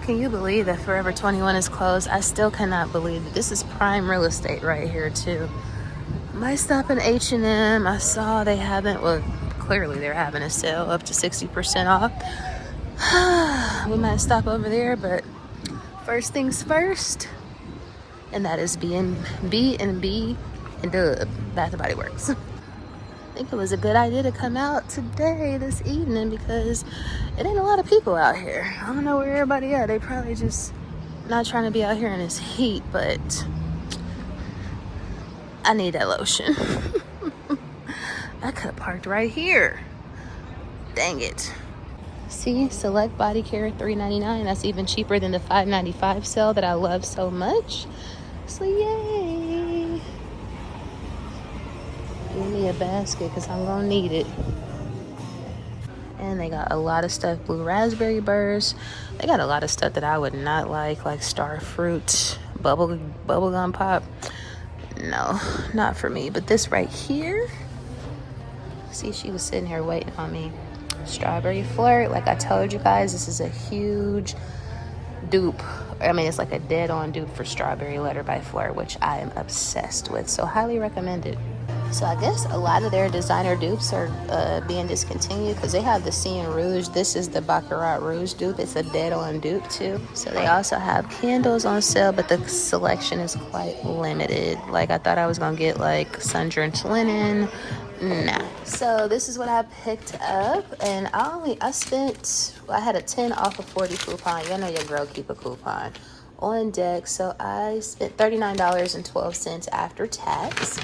Can you believe that Forever 21 is closed? I still cannot believe it. This is prime real estate right here, too. Might stop in H&M. I saw they haven't, well, clearly they're having a sale up to 60% off. We might stop over there, but first things first, and that is B&B and Dub, Bath & Body Works. I think it was a good idea to come out today, this evening, because it ain't a lot of people out here. I don't know where everybody at. They probably just not trying to be out here in this heat, but I need that lotion. I could have parked right here. Dang it. See, select body care $3.99. That's even cheaper than the $5.95 sale that I love so much. So yay. Give me a basket because I'm gonna need it. And they got a lot of stuff. Blue raspberry burst. They got a lot of stuff that I would not like star fruit, bubblegum pop. No, not for me. But this right here, see, she was sitting here waiting on me. Strawberry flirt, like I told you guys, this is a huge dupe. I mean, it's like a dead-on dupe for Strawberry Letter by Flirt, which I am obsessed with, so highly recommend it. So I guess a lot of their designer dupes are being discontinued because they have the Cien Rouge. This is the Baccarat Rouge dupe. It's a dead-on dupe too. So they also have candles on sale, but the selection is quite limited. Like I thought I was gonna get like sun-drenched linen. Nah. So this is what I picked up, and I had a 10 off of 40 coupon. You know your girl keep a coupon on deck. So I spent $39.12 after tax.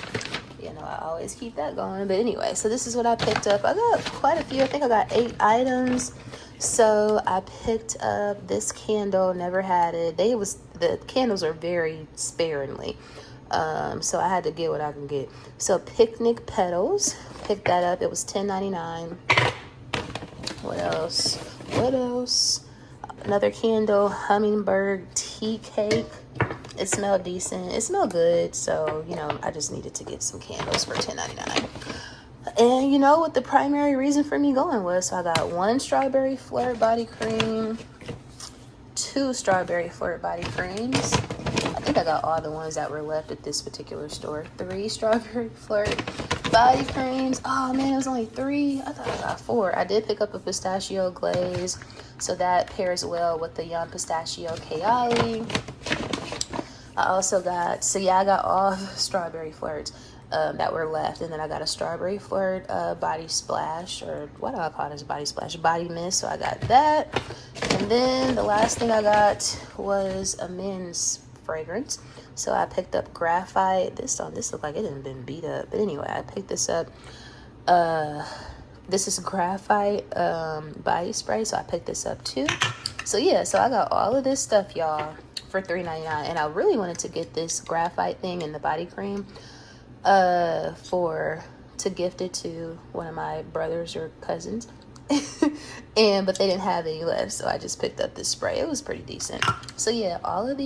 You know, I always keep that going. But anyway, so this is what I picked up. I got quite a few. I think I got 8 items. So I picked up this candle. Never had it. The candles are very sparingly. So I had to get what I can get. So Picnic Petals. Picked that up. It was $10.99. What else? Another candle. Hummingbird tea cake. It smelled decent. It smelled good. So, you know, I just needed to get some candles for $10.99. And you know what the primary reason for me going was? So I got 1 strawberry flirt body cream, 2 strawberry flirt body creams. I think I got all the ones that were left at this particular store. 3 strawberry flirt body creams. Oh man, it was only 3. I thought I got 4. I did pick up a pistachio glaze, so that pairs well with the Young Pistachio Kayali. I also got, so yeah, I got all the strawberry flirts that were left, and then I got a strawberry flirt body splash, or what do I call this, body splash, body mist. So I got that, and then the last thing I got was a men's fragrance. So I picked up Graphite. This looked like it hadn't been beat up, but anyway, I picked this up. This is Graphite body spray, so I picked this up too. So yeah, so I got all of this stuff, y'all, for $3.99, and I really wanted to get this Graphite thing and the body cream to gift it to one of my brothers or cousins. But they didn't have any left, so I just picked up this spray. It was pretty decent. So yeah, all 8,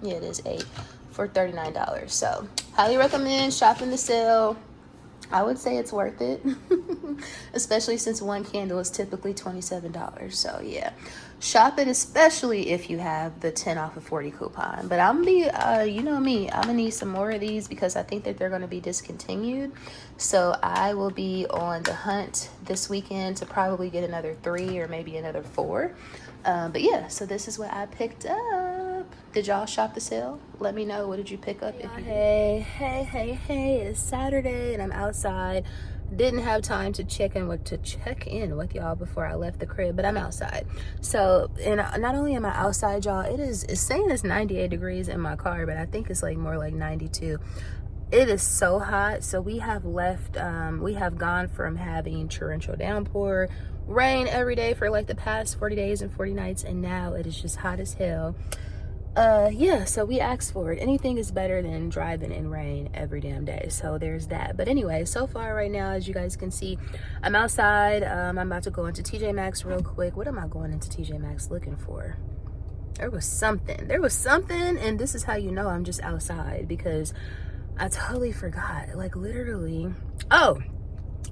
yeah, it is 8 for $39. So highly recommend shopping the sale. I would say it's worth it, especially since one candle is typically $27. So yeah, shop it, especially if you have the 10 off of 40 coupon. But I'm gonna be, you know me, I'm gonna need some more of these because I think that they're gonna be discontinued. So I will be on the hunt this weekend to probably get another 3 or maybe another 4. But yeah, so this is what I picked up. Did y'all shop the sale? Let me know. What did you pick up? Hey, it's Saturday and I'm outside. Didn't have time to check in with y'all before I left the crib, but I'm outside. So, and not only am I outside, y'all, it's saying it's 98 degrees in my car, but I think it's like more like 92. It is so hot. So we have gone from having torrential downpour, rain every day for like the past 40 days and 40 nights, and now it is just hot as hell. Yeah, so we asked for it. Anything is better than driving in rain every damn day. So there's that. But anyway, so far right now, as you guys can see, I'm outside. I'm about to go into TJ Maxx real quick. What am I going into TJ Maxx looking for? There was something, and this is how you know I'm just outside, because I totally forgot, like literally. Oh,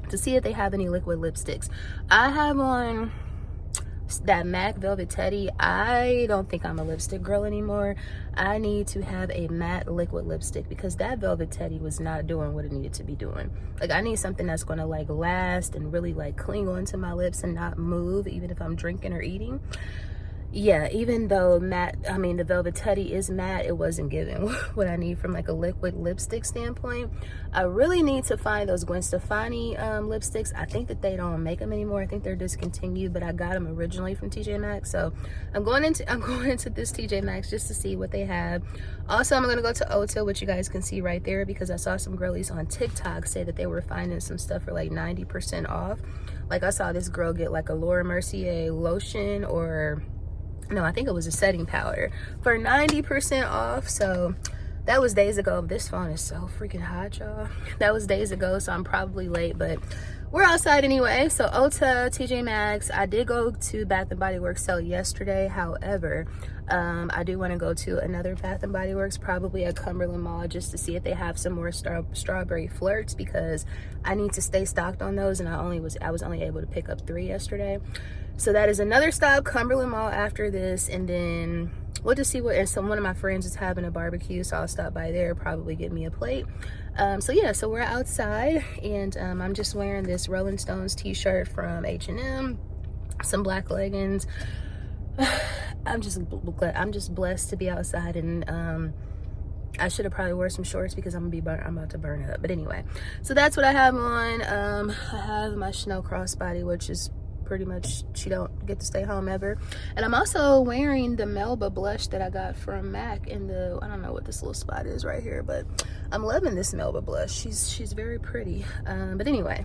to see if they have any liquid lipsticks. I have on that MAC Velvet Teddy. I don't think I'm a lipstick girl anymore. I need to have a matte liquid lipstick because that Velvet Teddy was not doing what it needed to be doing. Like, I need something that's going to like last and really like cling onto my lips and not move even if I'm drinking or eating. Yeah, even though the Velvet Teddy is matte, it wasn't giving what I need from like a liquid lipstick standpoint. I really need to find those Gwen Stefani lipsticks. I think that they don't make them anymore. I think they're discontinued, but I got them originally from TJ Maxx. So I'm going into this TJ Maxx just to see what they have. Also, I'm gonna go to Ulta, which you guys can see right there, because I saw some girlies on TikTok say that they were finding some stuff for like 90% off. Like, I saw this girl get like a Laura Mercier lotion, or no, I think it was a setting powder for 90% off. So that was days ago. This phone is so freaking hot, y'all. That was days ago, so I'm probably late, but we're outside anyway. So Ulta, TJ Maxx. I did go to Bath & Body Works sale yesterday. However, I do want to go to another Bath & Body Works, probably at Cumberland Mall, just to see if they have some more strawberry flirts, because I need to stay stocked on those, and I was only able to pick up 3 yesterday. So that is another stop, Cumberland Mall, after this, and then we'll just see one of my friends is having a barbecue, so I'll stop by there, probably get me a plate. So yeah, so we're outside, and I'm just wearing this Rolling Stones t-shirt from H&M, some black leggings. I'm just blessed to be outside, and I should have probably wore some shorts because I'm about to burn up. But anyway, so that's what I have on. I have my Chanel crossbody, which is pretty much she don't get to stay home ever. And I'm also wearing the Melba blush that I got from MAC in the, I don't know what this little spot is right here, but I'm loving this Melba blush. She's very pretty. But anyway,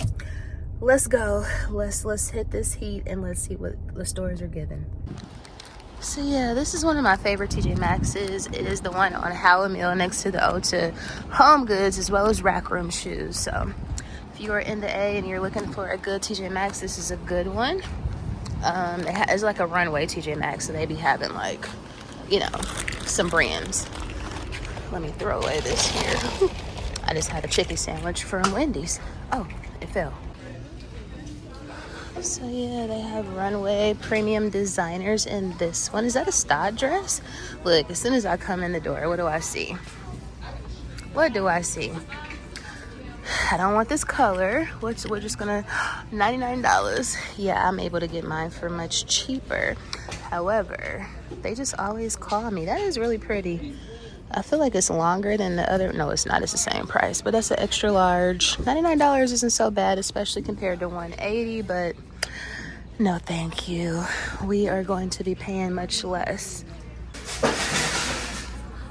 let's go. Let's hit this heat and let's see what the stores are giving. So yeah, this is one of my favorite TJ Maxx's. It is the one on Howard Mill next to the Ulta Home Goods, as well as Rack Room Shoes. So if you are in the A and you're looking for a good TJ Maxx, this is a good one. It's like a runway TJ Maxx, so they be having like, you know, some brands. Let me throw away this here. I just had a chicken sandwich from Wendy's. Oh, it fell. So yeah, they have runway premium designers in this one. Is that a stud dress? Look, as soon as I come in the door, what do I see? What do I see? I don't want this color, which we're just gonna, $99. Yeah, I'm able to get mine for much cheaper. However, they just always call me. That is really pretty. I feel like it's longer than the other. No, it's not. It's the same price, but that's an extra large. $99 isn't so bad, especially compared to $180, but no thank you. We are going to be paying much less.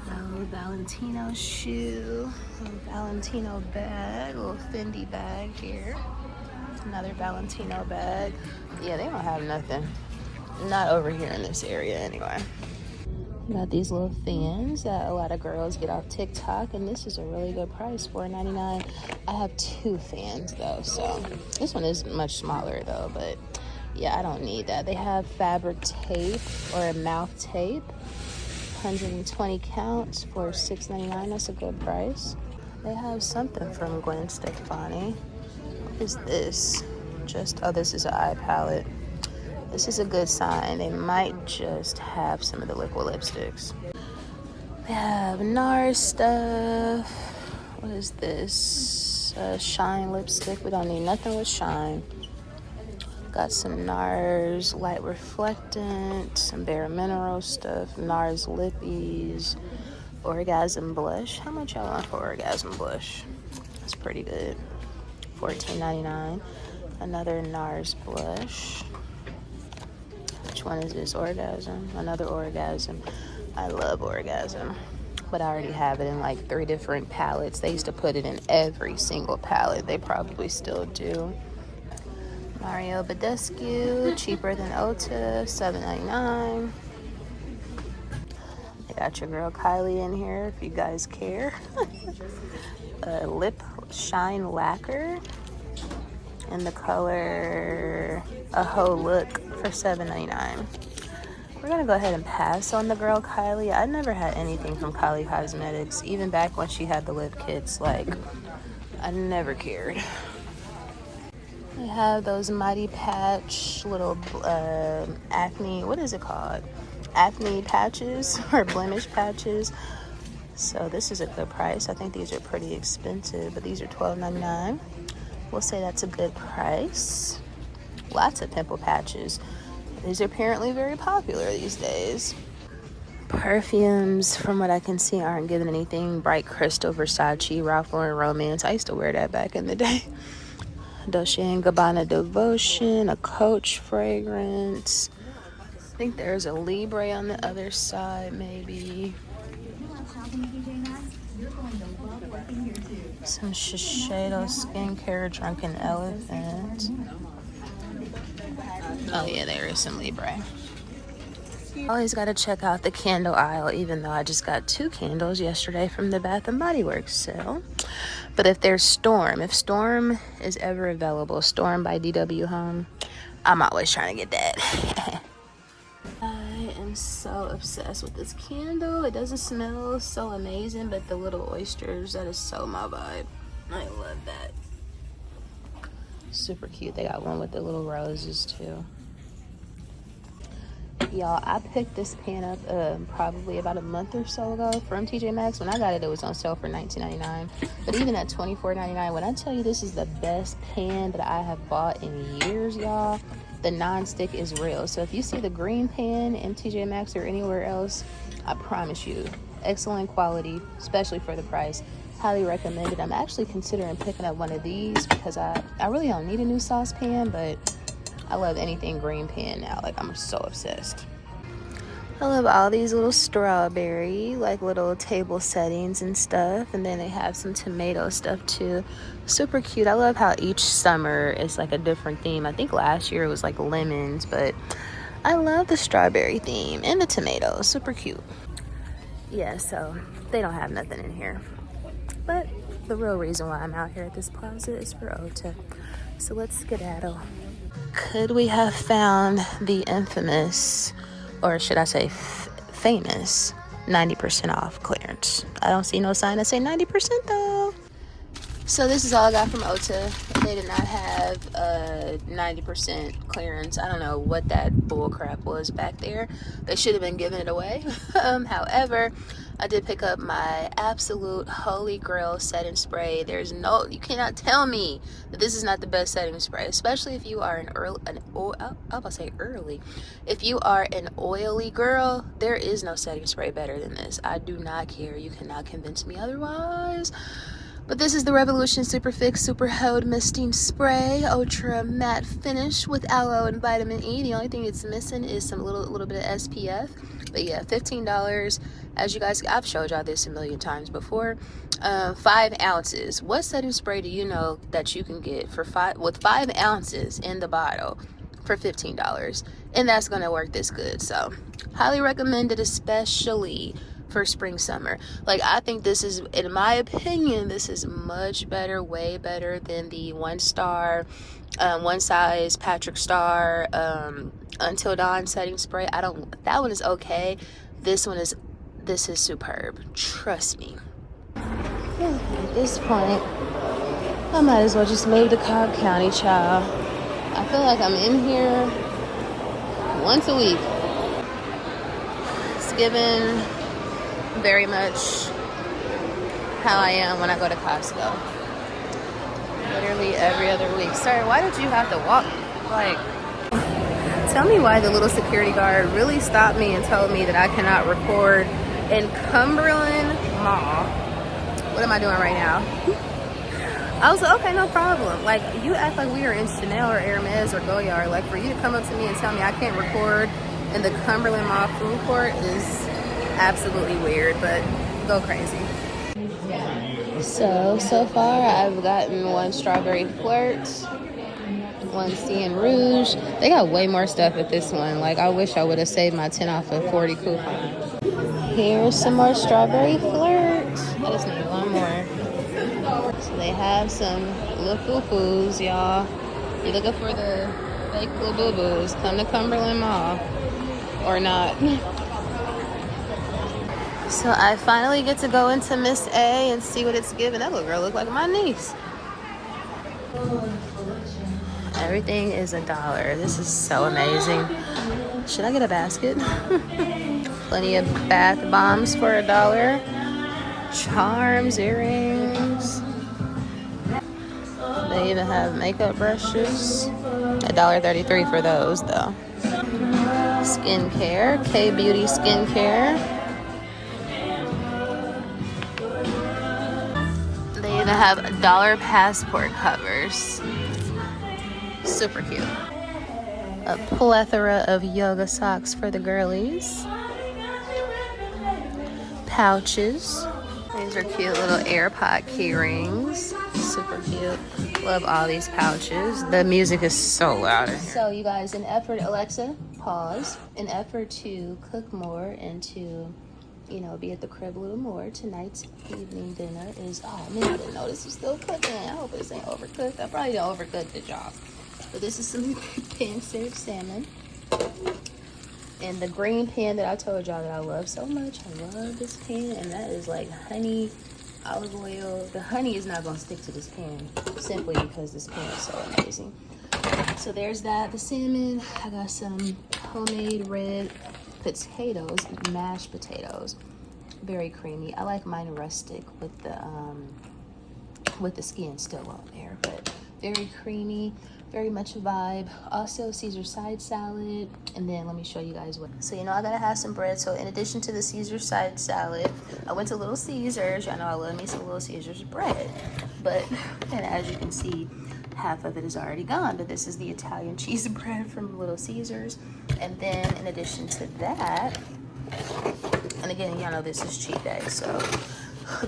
Little Valentino shoe, little Valentino bag, little Fendi bag here. Another Valentino bag. Yeah, they don't have nothing. Not over here in this area anyway. Got these little fans that a lot of girls get off TikTok, and this is a really good price, $4.99. I have 2 fans though, so this one is much smaller though, but yeah, I don't need that. They have fabric tape or mouth tape, 120 counts for $6.99. That's a good price. They have something from Gwen Stefani. What is this? Oh, this is an eye palette. This is a good sign. They might just have some of the liquid lipsticks. They have NARS stuff. What is this? Shine lipstick. We don't need nothing with shine. Got some NARS light reflectant, some Bare Mineral stuff, NARS lippies, orgasm blush. How much y'all want for orgasm blush? That's pretty good. $14.99. Another NARS blush. Which one is this? Orgasm. Another orgasm. I love orgasm, but I already have it in like 3 different palettes. They used to put it in every single palette. They probably still do. Mario Badescu, cheaper than Ulta, $7.99. They got your girl Kylie in here if you guys care. Lip shine lacquer in the color A Whole Look for $7.99. We're gonna go ahead and pass on the girl Kylie. I never had anything from Kylie Cosmetics, even back when she had the lip kits. Like, I never cared. They have those Mighty Patch little acne, what is it called? Acne patches or blemish patches. So this is a good price. I think these are pretty expensive, but these are $12.99. We'll say that's a good price. Lots of pimple patches. These are apparently very popular these days. Perfumes, from what I can see, aren't giving anything. Bright Crystal, Versace, Ralph Lauren Romance. I used to wear that back in the day. Dolce & Gabbana Devotion, a Coach fragrance. I think there's a Libre on the other side, maybe. Some Shiseido skincare, Drunken Elephant. Oh yeah, there is some Libre. Always got to check out the candle aisle, even though I just got 2 candles yesterday from the Bath & Body Works sale. But if there's Storm, if Storm is ever available, Storm by DW Home, I'm always trying to get that. I am so obsessed with this candle. It doesn't smell so amazing, but the little oysters, that is so my vibe. I love that. Super cute. They got one with the little roses too. Y'all, I picked this pan up probably about a month or so ago from TJ Maxx. When I got it, it was on sale for $19.99. But even at $24.99, when I tell you this is the best pan that I have bought in years, y'all, the non-stick is real. So if you see the green pan in TJ Maxx or anywhere else, I promise you, excellent quality, especially for the price. Highly recommend it. I'm actually considering picking up one of these because I really don't need a new saucepan, but I love anything green pan now. Like, I'm so obsessed. I love all these little strawberry, like little table settings and stuff. And then they have some tomato stuff too. Super cute. I love how each summer is like a different theme. I think last year it was like lemons, but I love the strawberry theme and the tomatoes. Super cute. Yeah, so they don't have nothing in here. But the real reason why I'm out here at this plaza is for Ota. So let's skedaddle. Could we have found the infamous, or should I say famous, 90% off clearance? I don't see no sign that say 90% though. So this is all I got from Ota. They did not have 90% clearance. I don't know what that bull crap was back there. They should have been giving it away. However, I did pick up my absolute holy grail setting spray. You cannot tell me that this is not the best setting spray, especially if you are if you are an oily girl, there is no setting spray better than this. I do not care. You cannot convince me otherwise. But this is the Revolution Super Fix Super Hold Misting Spray, Ultra Matte Finish with aloe and vitamin E. The only thing it's missing is some little bit of SPF. But yeah, $15. As you guys, I've showed y'all this a million times before. 5 ounces. What setting spray do you know that you can get with 5 ounces in the bottle for $15? And that's gonna work this good. So highly recommended, especially for spring summer. Like, I think this is, in my opinion, this is much better, way better than the one size Patrick Star Until Dawn setting spray. That one is okay. This is superb, trust me. At this point, I might as well just move to Cobb County, child. I feel like I'm in here once a week. It's given very much how I am when I go to Costco. Literally every other week. Sir, why did you have to walk? Like, tell me why the little security guard really stopped me and told me that I cannot record in Cumberland Mall. What am I doing right now? I was like, okay, no problem. Like, you act like we are in Chanel or Hermes or Goyard. Like, for you to come up to me and tell me I can't record in the Cumberland Mall food court is absolutely weird, but go crazy. So far I've gotten one strawberry flirt, one CN Rouge. They got way more stuff at this one. Like, I wish I would have saved my 10 off of 40 coupon. Here's some more strawberry flirt. I just need one more. So they have some little foo-foos, y'all. You're looking for the fake little boo-boos, come to Cumberland Mall. Or not. So I finally get to go into Miss A and see what it's giving. That little girl look like my niece. Everything is $1. This is so amazing. Should I get a basket? Plenty of bath bombs for $1. Charms, earrings. They even have makeup brushes. $1.33 for those though. Skincare, K-Beauty Skincare. They even have $1 passport covers. Super cute. A plethora of yoga socks for the girlies. Pouches. These are cute little AirPod key rings. Super cute. Love all these pouches. The music is so loud in here. So you guys, Alexa, pause. In effort to cook more and to, you know, be at the crib a little more, tonight's evening dinner is, oh man, I didn't know this was still cooking. I hope this ain't overcooked. I probably didn't overcook the job. But this is some pan-seared salmon. And the green pan that I told y'all that I love so much. I love this pan, and that is like honey, olive oil. The honey is not going to stick to this pan simply because this pan is so amazing. So there's that, the salmon. I got some homemade red potatoes, mashed potatoes. Very creamy. I like mine rustic with the skin still on there, but very creamy, very much a vibe. Also Caesar side salad, and then let me show you guys what. So you know I gotta have some bread. So in addition to the Caesar side salad, I went to Little Caesars. Y'all know I love me some Little Caesars bread. But and as you can see, half of it is already gone, but this is the Italian cheese bread from Little Caesars. And then in addition to that, and again, y'all know this is cheat day, so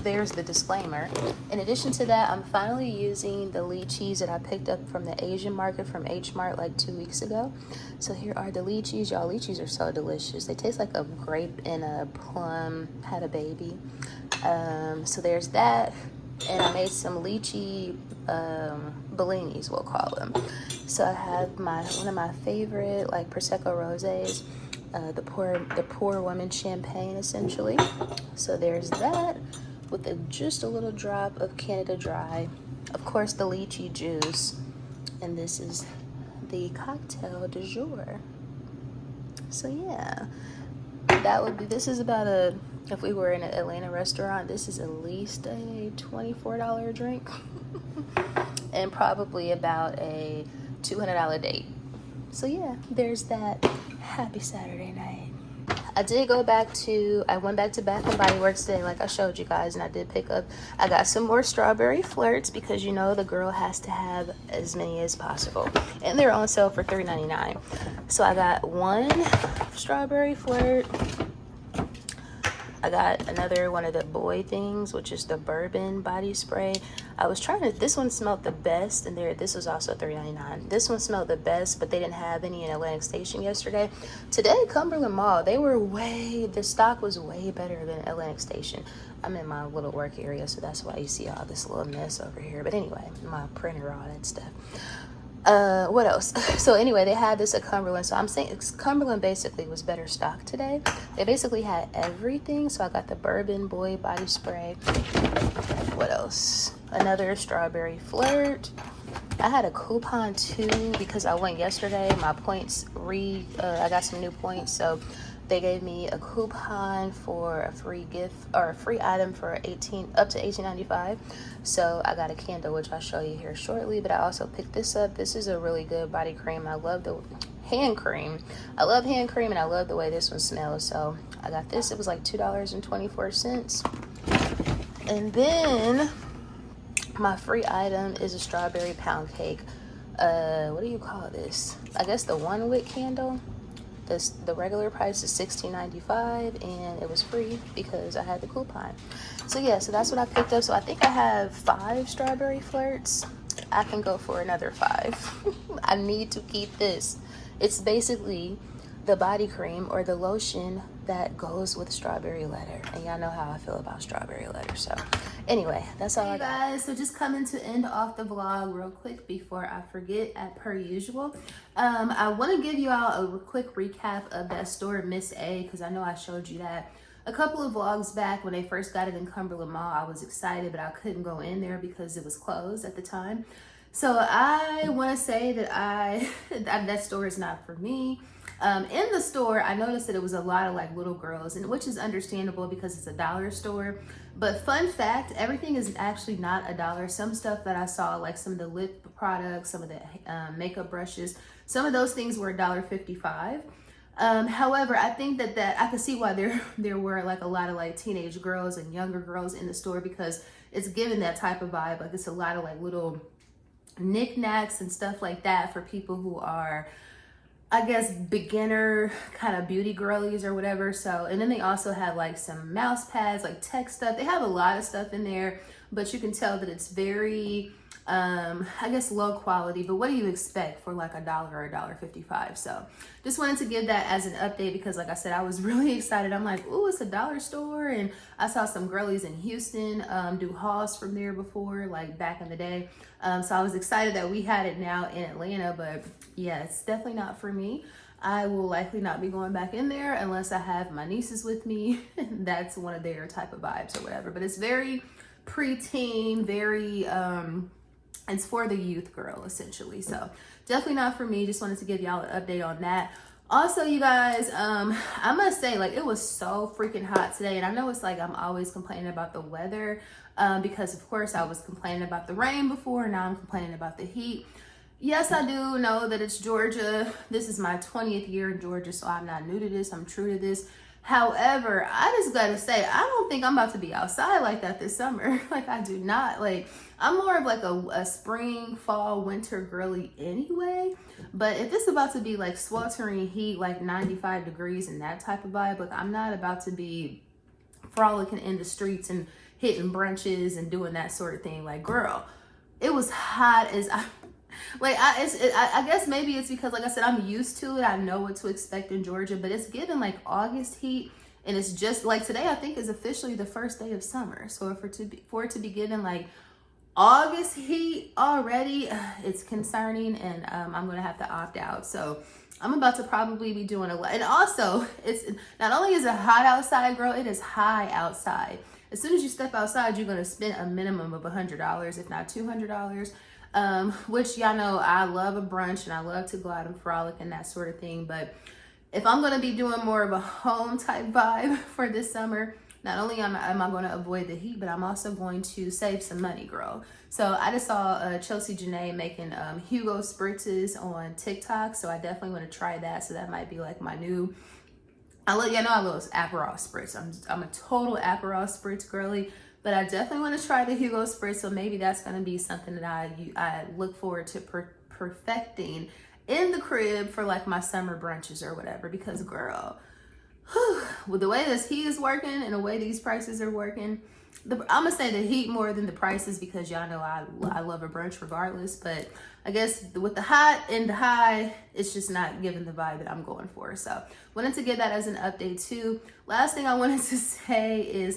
there's the disclaimer. In addition to that, I'm finally using the lychees that I picked up from the Asian market from H Mart like 2 weeks ago. So here are the lychees. Y'all, lychees are so delicious. They taste like a grape and a plum had a baby. So there's that. And I made some lychee bellinis, we'll call them. So I have one of my favorite like Prosecco rosés, the poor woman champagne essentially. So there's that with just a little drop of Canada Dry, of course the lychee juice, and this is the cocktail du jour. So yeah, that would be, this is about a, if we were in an Atlanta restaurant, this is at least a $24 drink and probably about a $200 date. So yeah, there's that. Happy Saturday night. I went back to Bath and Body Works today, like I showed you guys, and I got some more strawberry flirts because you know the girl has to have as many as possible, and they're on sale for $3.99. So I got one strawberry flirt. I got another one of the boy things, which is the bourbon body spray. I was trying to, this one smelled the best, and this was also $3.99. This one smelled the best, but they didn't have any in Atlantic Station yesterday. Today, Cumberland Mall, the stock was way better than Atlantic Station. I'm in my little work area, so that's why you see all this little mess over here. But anyway, my printer, all that stuff. What else? So anyway, they had this at Cumberland. So I'm saying Cumberland basically was better stock today. They basically had everything. So I got the bourbon boy body spray. What else? Another strawberry flirt. I had a coupon too because I went yesterday. My points I got some new points, so they gave me a coupon for a free gift or a free item for up to $18.95. So I got a candle, which I'll show you here shortly. But I also picked this up. This is a really good body cream. I love the hand cream. I love hand cream, and I love the way this one smells. So I got this. It was like $2.24. And then my free item is a strawberry pound cake. What do you call this? I guess the 1 wick candle. The regular price is $16.95, and it was free because I had the coupon. So yeah, so that's what I picked up. So I think I have 5 strawberry flirts. I can go for another 5. I need to keep this. It's basically the body cream or the lotion that goes with strawberry leather, and y'all know how I feel about strawberry leather. So anyway, that's all I got. Hey guys, so just coming to end off the vlog real quick before I forget, as per usual. I want to give you all a quick recap of that store, Miss A, because I know I showed you that a couple of vlogs back when they first got it in Cumberland Mall. I was excited, but I couldn't go in there because it was closed at the time. So I want to say that that store is not for me. In the store, I noticed that it was a lot of like little girls, and which is understandable because it's a dollar store. But fun fact, everything is actually not $1. Some stuff that I saw, like some of the lip products, some of the makeup brushes, some of those things were $1.55. However, I think that I could see why there were like a lot of like teenage girls and younger girls in the store, because it's given that type of vibe. Like it's a lot of like little knickknacks and stuff like that for people who are, I guess, beginner kind of beauty girlies or whatever. So, and then they also have like some mouse pads, like tech stuff. They have a lot of stuff in there, but you can tell that it's very, I guess, low quality. But what do you expect for like $1 or $1.55? So just wanted to give that as an update because like I said, I was really excited. I'm like, ooh, it's a dollar store. And I saw some girlies in Houston do hauls from there before, like back in the day. So I was excited that we had it now in Atlanta, but yeah, it's definitely not for me. I will likely not be going back in there unless I have my nieces with me. That's one of their type of vibes or whatever. But it's very preteen, very, it's for the youth girl essentially. So definitely not for me. Just wanted to give y'all an update on that. Also, you guys, I must say, like, it was so freaking hot today. And I know it's like I'm always complaining about the weather because, of course, I was complaining about the rain before. And now I'm complaining about the heat. Yes, I do know that it's Georgia. This is my 20th year in Georgia, so I'm not new to this. I'm true to this. However, I just gotta say, I don't think I'm about to be outside like that this summer. Like, I do not. Like, I'm more of like a spring, fall, winter girly anyway. But if it's about to be like sweltering heat, like 95 degrees and that type of vibe, like, I'm not about to be frolicking in the streets and hitting brunches and doing that sort of thing. Like, girl, it was hot as I like. I guess maybe it's because, like I said, I'm used to it. I know what to expect in Georgia, but it's given like August heat, and it's just like today. I think is officially the first day of summer. So for it to be given like August heat already, it's concerning, and I'm gonna have to opt out. So I'm about to probably be doing a lot. And also, it's not only is it hot outside, girl, it is high outside. As soon as you step outside, you're gonna spend a minimum of $100, if not $200. Which y'all know I love a brunch and I love to go out and frolic and that sort of thing. But if I'm gonna be doing more of a home type vibe for this summer, not only am I going to avoid the heat, but I'm also going to save some money, girl. So I just saw Chelsea Janae making Hugo spritzes on TikTok. So I definitely want to try that. So that might be like my new, I love Aperol spritz. I'm a total Aperol spritz girly, but I definitely want to try the Hugo spritz. So maybe that's going to be something that I look forward to perfecting in the crib for like my summer brunches or whatever, because girl, with the way this heat is working and the way these prices are working, I'm gonna say the heat more than the prices, because y'all know I love a brunch regardless. But I guess with the hot and the high, it's just not giving the vibe that I'm going for. So wanted to give that as an update too. Last thing I wanted to say is,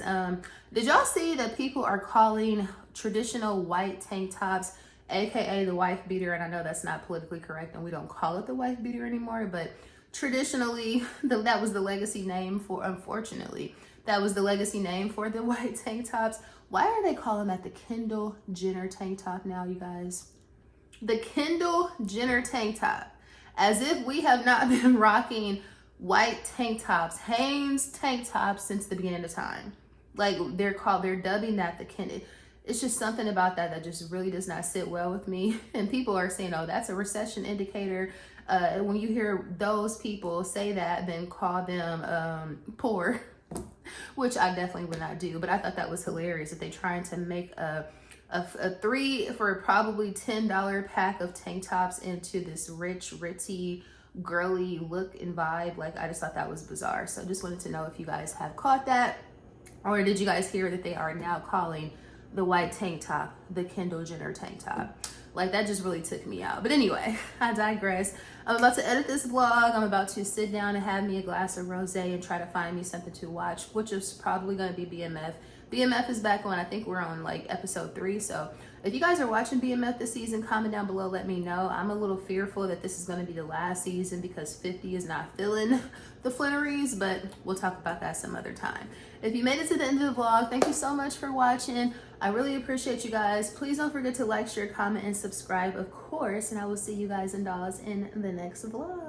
did y'all see that people are calling traditional white tank tops, aka the wife beater? And I know that's not politically correct and we don't call it the wife beater anymore, but traditionally, that was the legacy name for, unfortunately, that was the legacy name for the white tank tops. Why are they calling that the Kendall Jenner tank top now, you guys? The Kendall Jenner tank top. As if we have not been rocking white tank tops, Hanes tank tops, since the beginning of time. Like, they're dubbing that the Kendall. It's just something about that just really does not sit well with me. And people are saying, oh, that's a recession indicator. When you hear those people say that, then call them poor, which I definitely would not do. But I thought that was hilarious that they trying to make a 3 for probably $10 pack of tank tops into this ritzy, girly look and vibe. Like, I just thought that was bizarre. So just wanted to know if you guys have caught that, or did you guys hear that they are now calling the white tank top the Kendall Jenner tank top? Like, that just really took me out. But anyway, I digress. I'm about to edit this vlog. I'm about to sit down and have me a glass of rosé and try to find me something to watch, which is probably going to be BMF. BMF is back on. I think we're on like episode 3. So if you guys are watching BMF this season, comment down below, let me know. I'm a little fearful that this is going to be the last season because 50 is not feeling the Flanneries, but we'll talk about that some other time. If you made it to the end of the vlog, thank you so much for watching. I really appreciate you guys. Please don't forget to like, share, comment, and subscribe, of course. And I will see you guys and dolls in the next vlog.